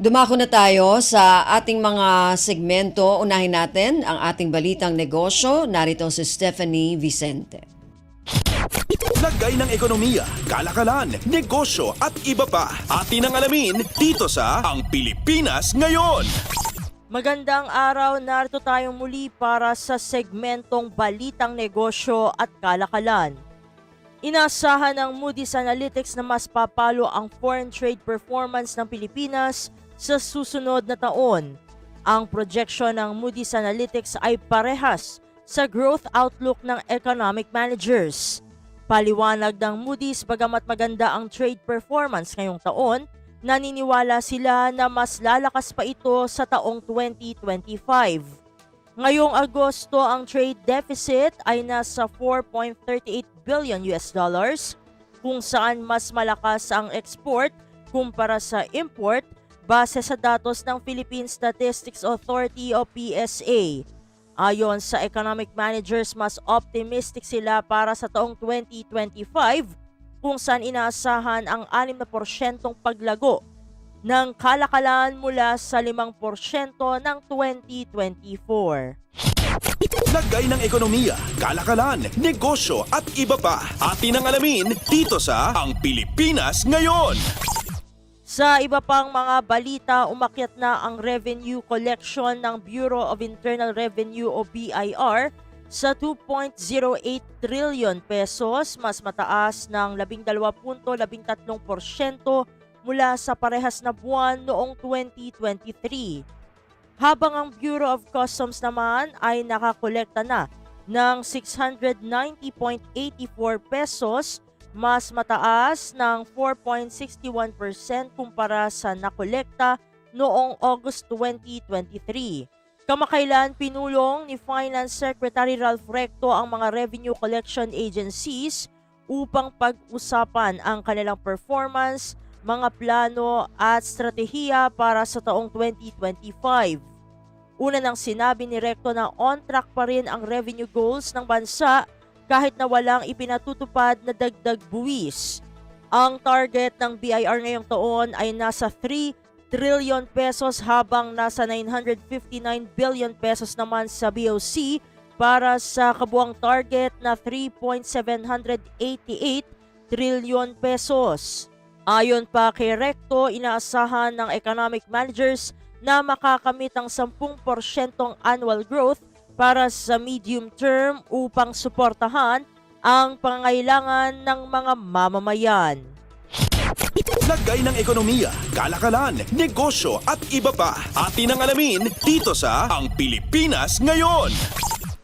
Dumako na tayo sa ating mga segmento. Unahin natin ang ating balitang negosyo. Narito si Stephanie Vicente. Lagay ng ekonomiya, kalakalan, negosyo at iba pa. Atin ang alamin dito sa Ang Pilipinas Ngayon. Magandang araw, narito tayong muli para sa segmentong balitang negosyo at kalakalan. Inasahan ng Moody's Analytics na mas papalo ang foreign trade performance ng Pilipinas sa susunod na taon. Ang projection ng Moody's Analytics ay parehas sa growth outlook ng economic managers. Paliwanag ng Moody's, bagamat maganda ang trade performance ngayong taon, naniniwala sila na mas lalakas pa ito sa taong 2025. Ngayong Agosto, ang trade deficit ay nasa 4.38 billion US dollars, kung saan mas malakas ang export kumpara sa import base sa datos ng Philippine Statistics Authority o PSA. Ayon sa economic managers, mas optimistic sila para sa taong 2025 kung saan inaasahan ang 6% paglago ng kalakalan mula sa 5% ng 2024. Lagay ng ekonomiya, kalakalan, negosyo at iba pa. Atin ang alamin dito sa Ang Pilipinas Ngayon. Sa iba pang mga balita, umakyat na ang revenue collection ng Bureau of Internal Revenue o BIR sa 2.08 trillion pesos, mas mataas ng 12.13% mula sa parehas na buwan noong 2023. Habang ang Bureau of Customs naman ay nakakolekta na ng 690.84 pesos, mas mataas ng 4.61% kumpara sa nakolekta noong August 2023. Kamakailan pinulong ni Finance Secretary Ralph Recto ang mga revenue collection agencies upang pag-usapan ang kanilang performance, mga plano at stratehiya para sa taong 2025. Una nang sinabi ni Recto na on track pa rin ang revenue goals ng bansa kahit na walang ipinatutupad na dagdag buwis. Ang target ng BIR ngayong taon ay nasa 3 trillion pesos habang nasa 959 billion pesos naman sa BOC para sa kabuang target na 3.788 trillion pesos. Ayon pa kay Recto, inaasahan ng economic managers na makakamit ang 10% annual growth para sa medium term upang suportahan ang pangangailangan ng mga mamamayan. Lagay ng ekonomiya, kalakalan, negosyo at iba pa. Atin ang alamin dito sa Ang Pilipinas Ngayon.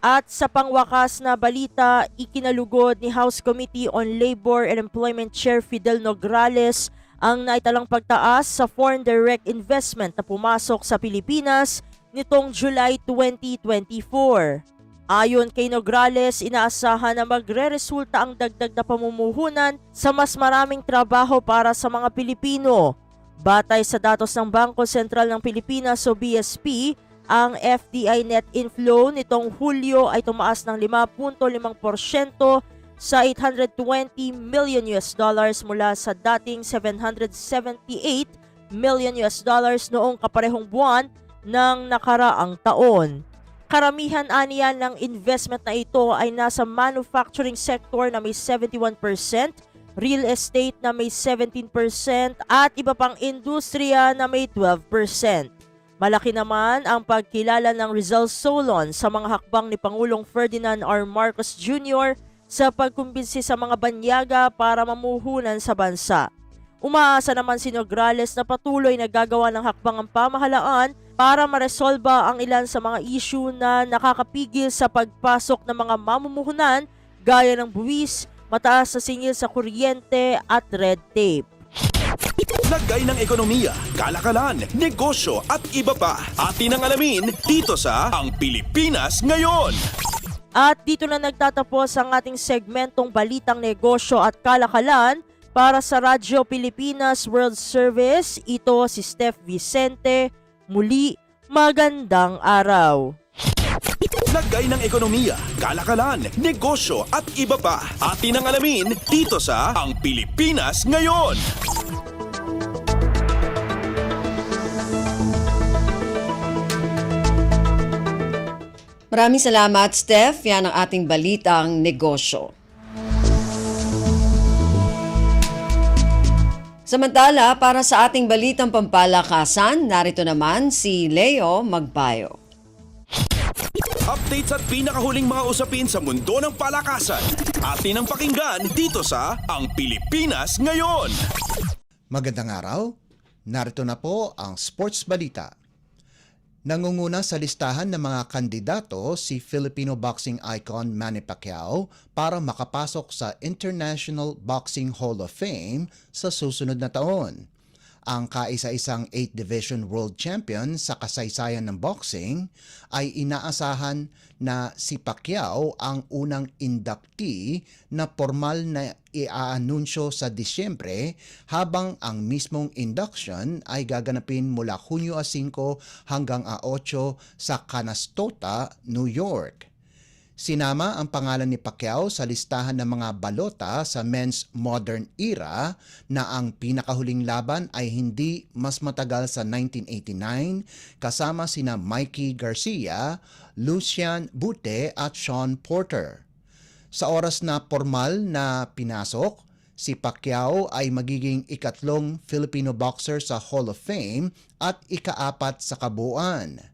At sa pangwakas na balita, ikinalugod ni House Committee on Labor and Employment Chair Fidel Nograles ang naitalang pagtaas sa foreign direct investment na pumasok sa Pilipinas nitong July 2024. Ayon kay Nograles, inaasahan na magre-resulta ang dagdag na pamumuhunan sa mas maraming trabaho para sa mga Pilipino. Batay sa datos ng Bangko Sentral ng Pilipinas o BSP, ang FDI net inflow nitong Hulyo ay tumaas ng 5.5% sa $820 million mula sa dating $778 million noong kaparehong buwan ng nakaraang taon. Karamihan aniya ng investment na ito ay nasa manufacturing sector na may 71%, real estate na may 17% at iba pang industriya na may 12%. Malaki naman ang pagkilala ng Rizal Solon sa mga hakbang ni Pangulong Ferdinand R. Marcos Jr. sa pagkumbinsi sa mga banyaga para mamuhunan sa bansa. Umaasa naman si Nograles na patuloy na gagawa ng hakbang ang pamahalaan para maresolba ang ilan sa mga issue na nakakapigil sa pagpasok ng mga mamumuhunan gaya ng buwis, mataas na singil sa kuryente at red tape. Lagay ng ekonomiya, kalakalan, negosyo at iba pa. Atin ang alamin dito sa Ang Pilipinas Ngayon. At dito na nagtatapos ang ating segmentong Balitang Negosyo at Kalakalan para sa Radyo Pilipinas World Service. Ito si Steph Vicente. Muli, magandang araw. Lagay ng ekonomiya, kalakalan, negosyo at iba pa. Atin ang alamin dito sa Ang Pilipinas Ngayon. Maraming salamat, Steph. Yan ang ating balitang negosyo. Samantala, para sa ating balitang pampalakasan, narito naman si Leo Magbayo. Updates at pinakahuling mga usapin sa mundo ng palakasan. Atin ang pakinggan dito sa Ang Pilipinas Ngayon. Magandang araw. Narito na po ang sports balita. Nangunguna sa listahan ng mga kandidato si Filipino boxing icon Manny Pacquiao para makapasok sa International Boxing Hall of Fame sa susunod na taon. Ang kaisa-isang 8th Division World Champion sa kasaysayan ng boxing ay inaasahan na si Pacquiao ang unang inductee na formal na iaanunsyo sa Disyembre, habang ang mismong induction ay gaganapin mula Hunyo 5 hanggang 8 sa Canastota, New York. Sinama ang pangalan ni Pacquiao sa listahan ng mga balota sa men's modern era na ang pinakahuling laban ay hindi mas matagal sa 1989 kasama sina Mikey Garcia, Lucian Bute at Sean Porter. Sa oras na formal na pinasok, si Pacquiao ay magiging ikatlong Filipino boxer sa Hall of Fame at ika-4 sa kabuuan.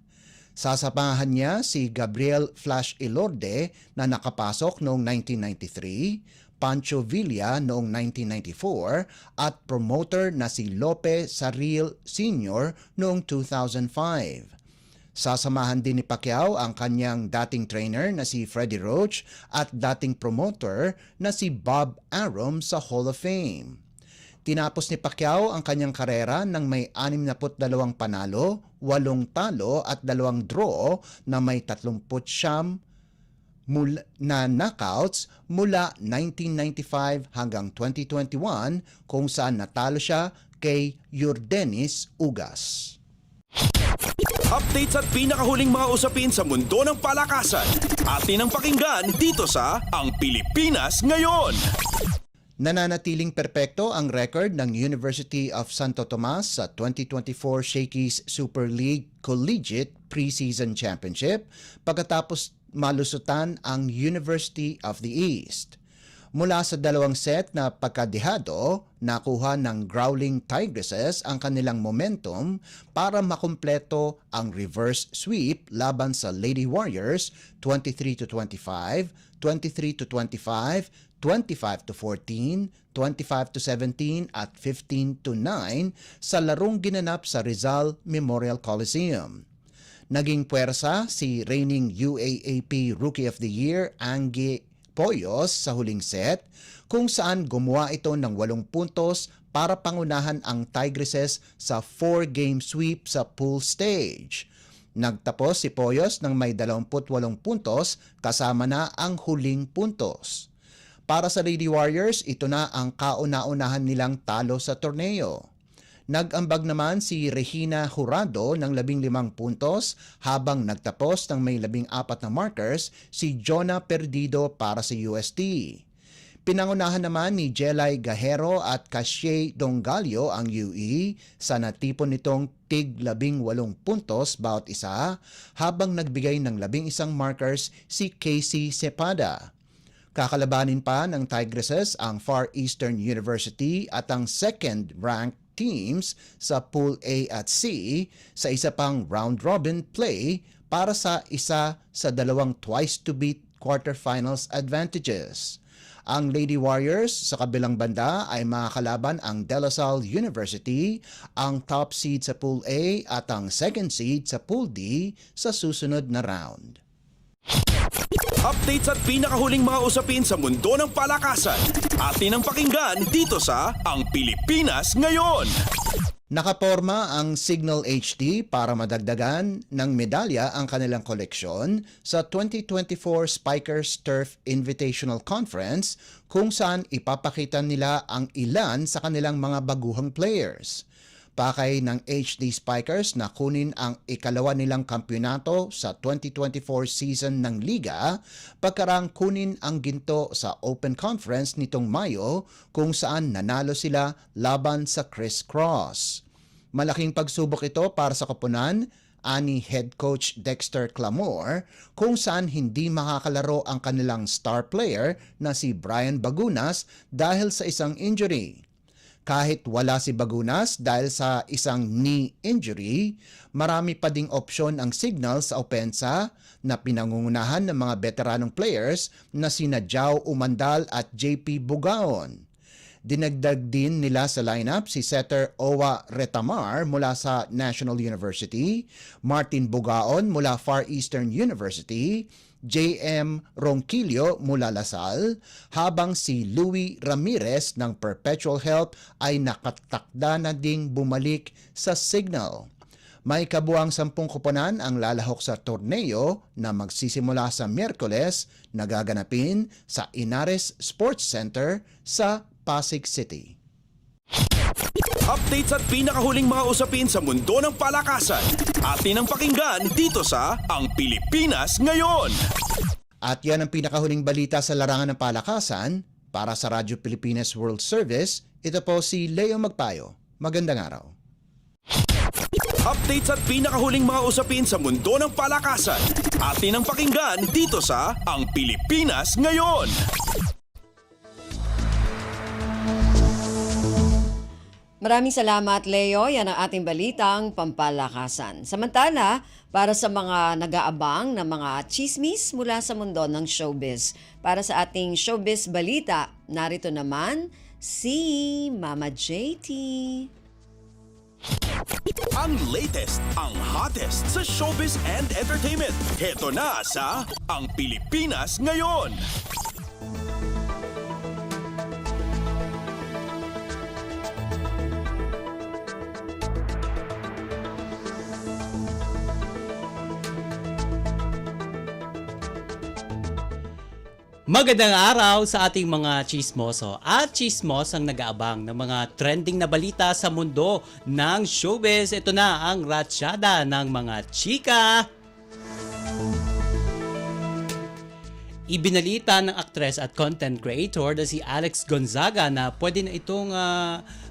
Sasamahan niya si Gabriel Flash Elorde na nakapasok noong 1993, Pancho Villa noong 1994 at promoter na si Lope Saril Sr. noong 2005. Sasamahan din ni Pacquiao ang kanyang dating trainer na si Freddie Roach at dating promoter na si Bob Arum sa Hall of Fame. Tinapos ni Pacquiao ang kanyang karera ng may 62 panalo, 8 talo at 2 draw na may 39 na knockouts mula 1995 hanggang 2021 kung saan natalo siya kay Yordenis Ugas. Updates at pinakahuling mga usapin sa mundo ng palakasan. Atin ang pakinggan dito sa Ang Pilipinas Ngayon. Nananatiling perpekto ang record ng University of Santo Tomas sa 2024 Shakey's Super League Collegiate Preseason Championship pagkatapos malusutan ang University of the East. Mula sa dalawang set na pagkadihado, nakuha ng Growling Tigresses ang kanilang momentum para makumpleto ang reverse sweep laban sa Lady Warriors 23-25, 23-25, 25-14, 25-17 at 15-9 sa larong ginanap sa Rizal Memorial Coliseum. Naging puwersa si reigning UAAP Rookie of the Year Angie Poyos sa huling set, kung saan gumawa ito ng 8 puntos para pangunahan ang Tigresses sa 4-game sweep sa pool stage. Nagtapos si Poyos ng may 28 puntos kasama na ang huling puntos. Para sa Lady Warriors, ito na ang kauna-unahan nilang talo sa torneo. Nag-ambag naman si Regina Jurado ng 15 puntos habang nagtapos ng may 14 na markers si Jonah Perdido para sa UST. Pinangunahan naman ni Jelay Gajero at Cashay Dongalio ang UE sa natipon nitong tig 18 puntos bawat isa habang nagbigay ng 11 markers si Casey Cepada. Kakalabanin pa ng Tigresses ang Far Eastern University at ang second-ranked teams sa Pool A at C sa isa pang round-robin play para sa isa sa dalawang twice-to-beat quarterfinals advantages. Ang Lady Warriors sa kabilang banda ay makakalaban ang De La Salle University, ang top seed sa Pool A at ang second seed sa Pool D sa susunod na round. Updates at pinakahuling mga usapin sa mundo ng palakasan. Atin ang pakinggan dito sa Ang Pilipinas Ngayon. Nakaporma ang Signal HD para madagdagan ng medalya ang kanilang koleksyon sa 2024 Spikers Turf Invitational Conference kung saan ipapakita nila ang ilan sa kanilang mga baguhang players. Pakay ng HD Spikers na kunin ang ikalawa nilang kampyonato sa 2024 season ng Liga pagkarang kunin ang ginto sa Open Conference nitong Mayo kung saan nanalo sila laban sa Chris Cross. Malaking pagsubok ito para sa koponan ani head coach Dexter Clamor kung saan hindi makakalaro ang kanilang star player na si Brian Bagunas dahil sa isang injury. Kahit wala si Bagunas dahil sa isang knee injury, marami pa ding opsyon ang Signal sa opensa na pinangungunahan ng mga veteranong players na sina Jao Umandal at JP Bugaon. Dinagdag din nila sa lineup si setter Owa Retamar mula sa National University, Martin Bugaon mula Far Eastern University, J.M. Ronquillo mula Lasal, habang si Louis Ramirez ng Perpetual Help ay nakatakda na ding bumalik sa Signal. May kabuang 10 koponan ang lalahok sa torneo na magsisimula sa Miyerkules na gaganapin sa Inares Sports Center sa Pasig City. Updates at pinakahuling mga usapin sa mundo ng palakasan. Atin ang pakinggan dito sa Ang Pilipinas Ngayon. At yan ang pinakahuling balita sa larangan ng palakasan. Para sa Radyo Pilipinas World Service, ito po si Leo Magpayo. Magandang araw. Updates at pinakahuling mga usapin sa mundo ng palakasan. Atin ang pakinggan dito sa Ang Pilipinas Ngayon. Maraming salamat, Leo. Yan ang ating balitang pampalakasan. Samantala, para sa mga nag-aabang ng mga chismis mula sa mundo ng showbiz. Para sa ating showbiz balita, narito naman si Mama JT. Ang latest, ang hottest sa showbiz and entertainment. Heto na sa Ang Pilipinas Ngayon. Magandang araw sa ating mga chismoso at chismos ang nag-aabang ng mga trending na balita sa mundo ng showbiz. Ito na ang ratsyada ng mga chika. Ibinalita ng actress at content creator na si Alex Gonzaga na pwede na itong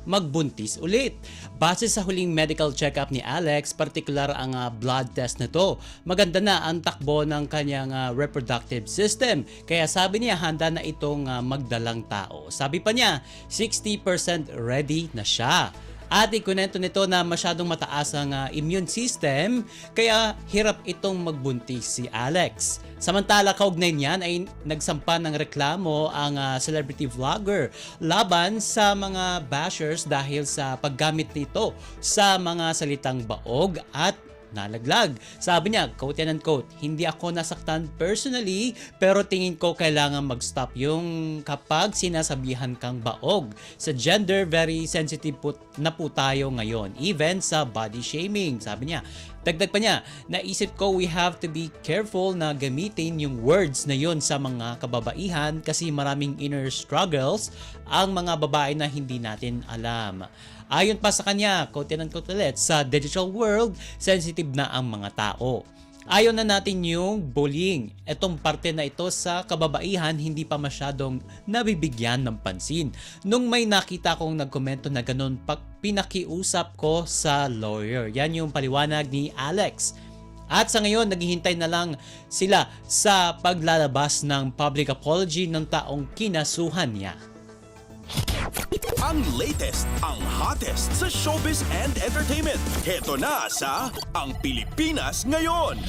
magbuntis ulit. Base sa huling medical check-up ni Alex, partikular ang blood test nito. Maganda na ang takbo ng kanyang reproductive system. Kaya sabi niya handa na itong magdalang tao. Sabi pa niya, 60% ready na siya. At ikunento nito na masyadong mataas ang immune system kaya hirap itong magbuntis si Alex. Samantala kaugnay niyan ay nagsampa ng reklamo ang celebrity vlogger laban sa mga bashers dahil sa paggamit nito sa mga salitang baog at nalaglag. Sabi niya, quote and unquote, hindi ako nasaktan personally pero tingin ko kailangan mag-stop yung kapag sinasabihan kang baog. Sa gender, very sensitive na po tayo ngayon, even sa body shaming. Sabi niya, dagdag pa niya, naisip ko we have to be careful na gamitin yung words na yun sa mga kababaihan kasi maraming inner struggles ang mga babae na hindi natin alam. Ayon pa sa kanya, quote and unquote ulit, sa digital world, sensitive na ang mga tao. Ayaw na natin yung bullying. Itong parte na ito sa kababaihan hindi pa masyadong nabibigyan ng pansin. Nung may nakita kong nagkomento na ganun, pinakiusap ko sa lawyer. Yan yung paliwanag ni Alex. At sa ngayon, naghihintay na lang sila sa paglalabas ng public apology ng taong kinasuhan niya. Ang latest, ang hottest sa showbiz and entertainment. Heto na sa Ang Pilipinas Ngayon.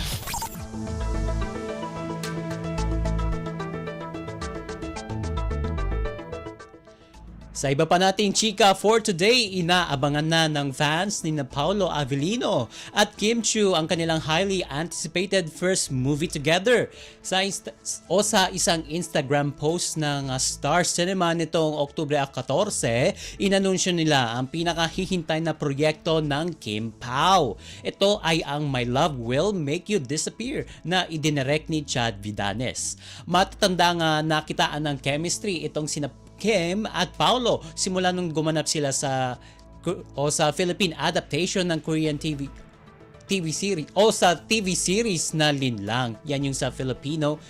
Sa iba pa nating chika for today, inaabangan na ng fans ni Paolo Avellino at Kim Chiu ang kanilang highly anticipated first movie together. Sa isang Instagram post ng Star Cinema nitong Oktubre 14, inanunsyo nila ang pinakahihintay na proyekto ng Kim Pao. Ito ay ang My Love Will Make You Disappear na idinirect ni Chad Vidanes. Matatanda nga nakitaan ng chemistry itong sina Kim at Paolo simula nung gumanap sila sa Philippine adaptation ng Korean TV series o sa TV series na Linlang. Yan yung sa Filipino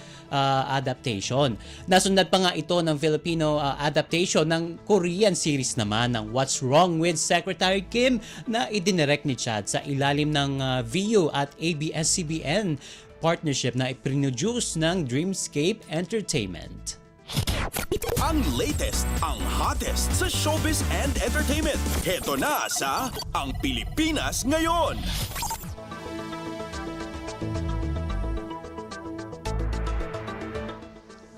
adaptation. Nasundan pa nga ito ng Filipino adaptation ng Korean series naman ng What's Wrong with Secretary Kim na idinirect ni Chad sa ilalim ng VU at ABS-CBN partnership na iproduce ng Dreamscape Entertainment. Ang latest, ang hottest sa showbiz and entertainment. Heto na sa Ang Pilipinas Ngayon.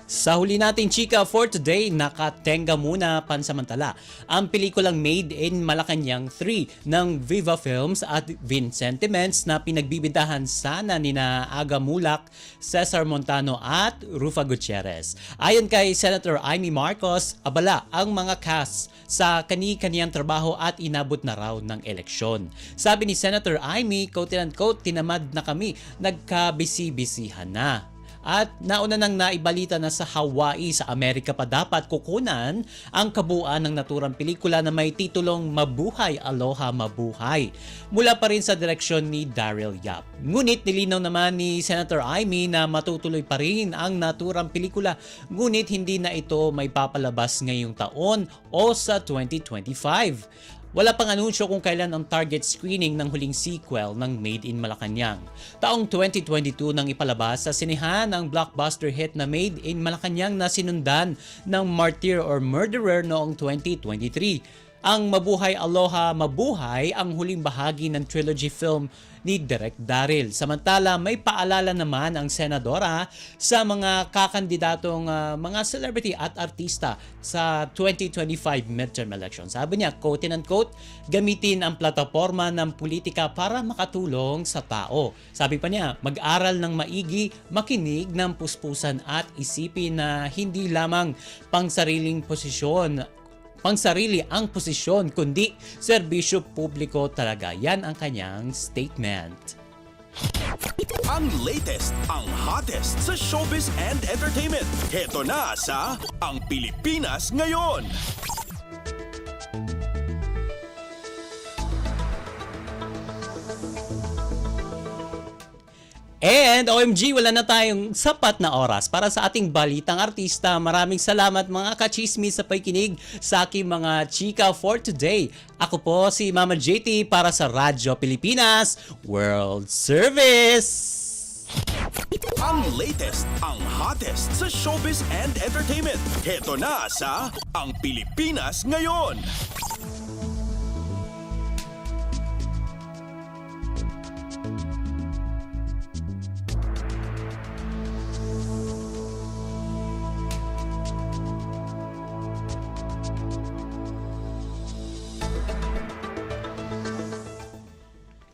Sa huli nating chika for today, nakatenga muna pansamantala ang pelikulang Made in Malacanang 3 ng Viva Films at Vincentiments na pinagbibintahan sana nina Aga Mulak, Cesar Montano at Rufa Gutierrez. Ayon kay Senator Amy Marcos, abala ang mga cast sa kani-kaniyang trabaho at inabot na raw ng eleksyon. Sabi ni Senator Amy, quote-unquote, tinamad na kami, nagkabisi-bisihan na. At nauna nang naibalita na sa Hawaii sa Amerika pa dapat kukunan ang kabuuan ng naturang pelikula na may titulong Mabuhay Aloha Mabuhay mula pa rin sa direksyon ni Daryl Yap. Ngunit nilinaw naman ni Senator Amy na matutuloy pa rin ang naturang pelikula, ngunit hindi na ito may papalabas ngayong taon o sa 2025. Wala pang anunsyo kung kailan ang target screening ng huling sequel ng Made in Malacanang. Taong 2022 nang ipalabas sa sinehan ang blockbuster hit na Made in Malacanang na sinundan ng Martyr or Murderer noong 2023. Ang Mabuhay Aloha Mabuhay ang huling bahagi ng trilogy film ni Direk Daryl. Samantala, may paalala naman ang senadora sa mga kakandidatong mga celebrity at artista sa 2025 midterm election. Sabi niya, quote-unquote, gamitin ang plataforma ng politika para makatulong sa tao. Sabi pa niya, mag-aral ng maigi, makinig ng puspusan at isipin na hindi lamang pangsarili ang posisyon, kundi serbisyo publiko talaga. Yan ang kanyang statement. Ang latest, ang hottest sa showbiz and entertainment. Heto na sa Ang Pilipinas Ngayon. And OMG, wala na tayong sapat na oras para sa ating balitang artista. Maraming salamat mga kachismis sa pakikinig sa aking mga chika for today. Ako po si Mama JT para sa Radyo Pilipinas World Service. Ang latest, ang hottest sa showbiz and entertainment. Heto na sa Ang Pilipinas Ngayon.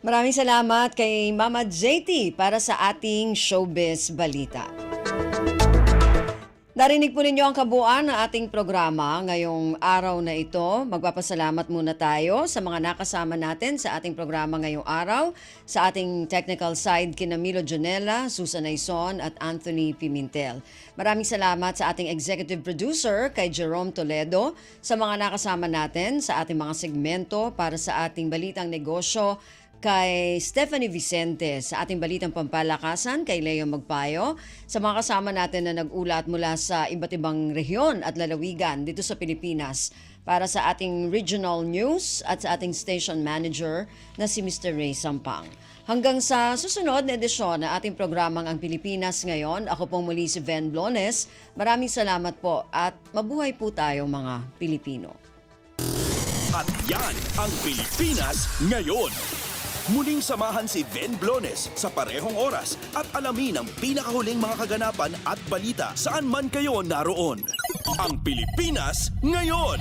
Maraming salamat kay Mama JT para sa ating showbiz balita. Narinig po ninyo ang kabuuan ng ating programa ngayong araw na ito. Magpapasalamat muna tayo sa mga nakasama natin sa ating programa ngayong araw. Sa ating technical side, kina Milo Jonella, Susan Aison at Anthony Pimentel. Maraming salamat sa ating executive producer kay Jerome Toledo, sa mga nakasama natin sa ating mga segmento para sa ating balitang negosyo, kay Stephanie Vicente, sa ating balitang pampalakasan kay Leo Magpayo, sa mga kasama natin na nag-ulat mula sa iba't ibang rehiyon at lalawigan dito sa Pilipinas, para sa ating regional news at sa ating station manager na si Mr. Ray Sampang. Hanggang sa susunod na edisyon ng ating programang Ang Pilipinas Ngayon, ako pong muli si Ven Blones. Maraming salamat po at mabuhay po tayo mga Pilipino. At yan ang Pilipinas Ngayon. Muling samahan si Ven Blones sa parehong oras at alamin ang pinakahuling mga kaganapan at balita saan man kayo naroon. Ang Pilipinas Ngayon.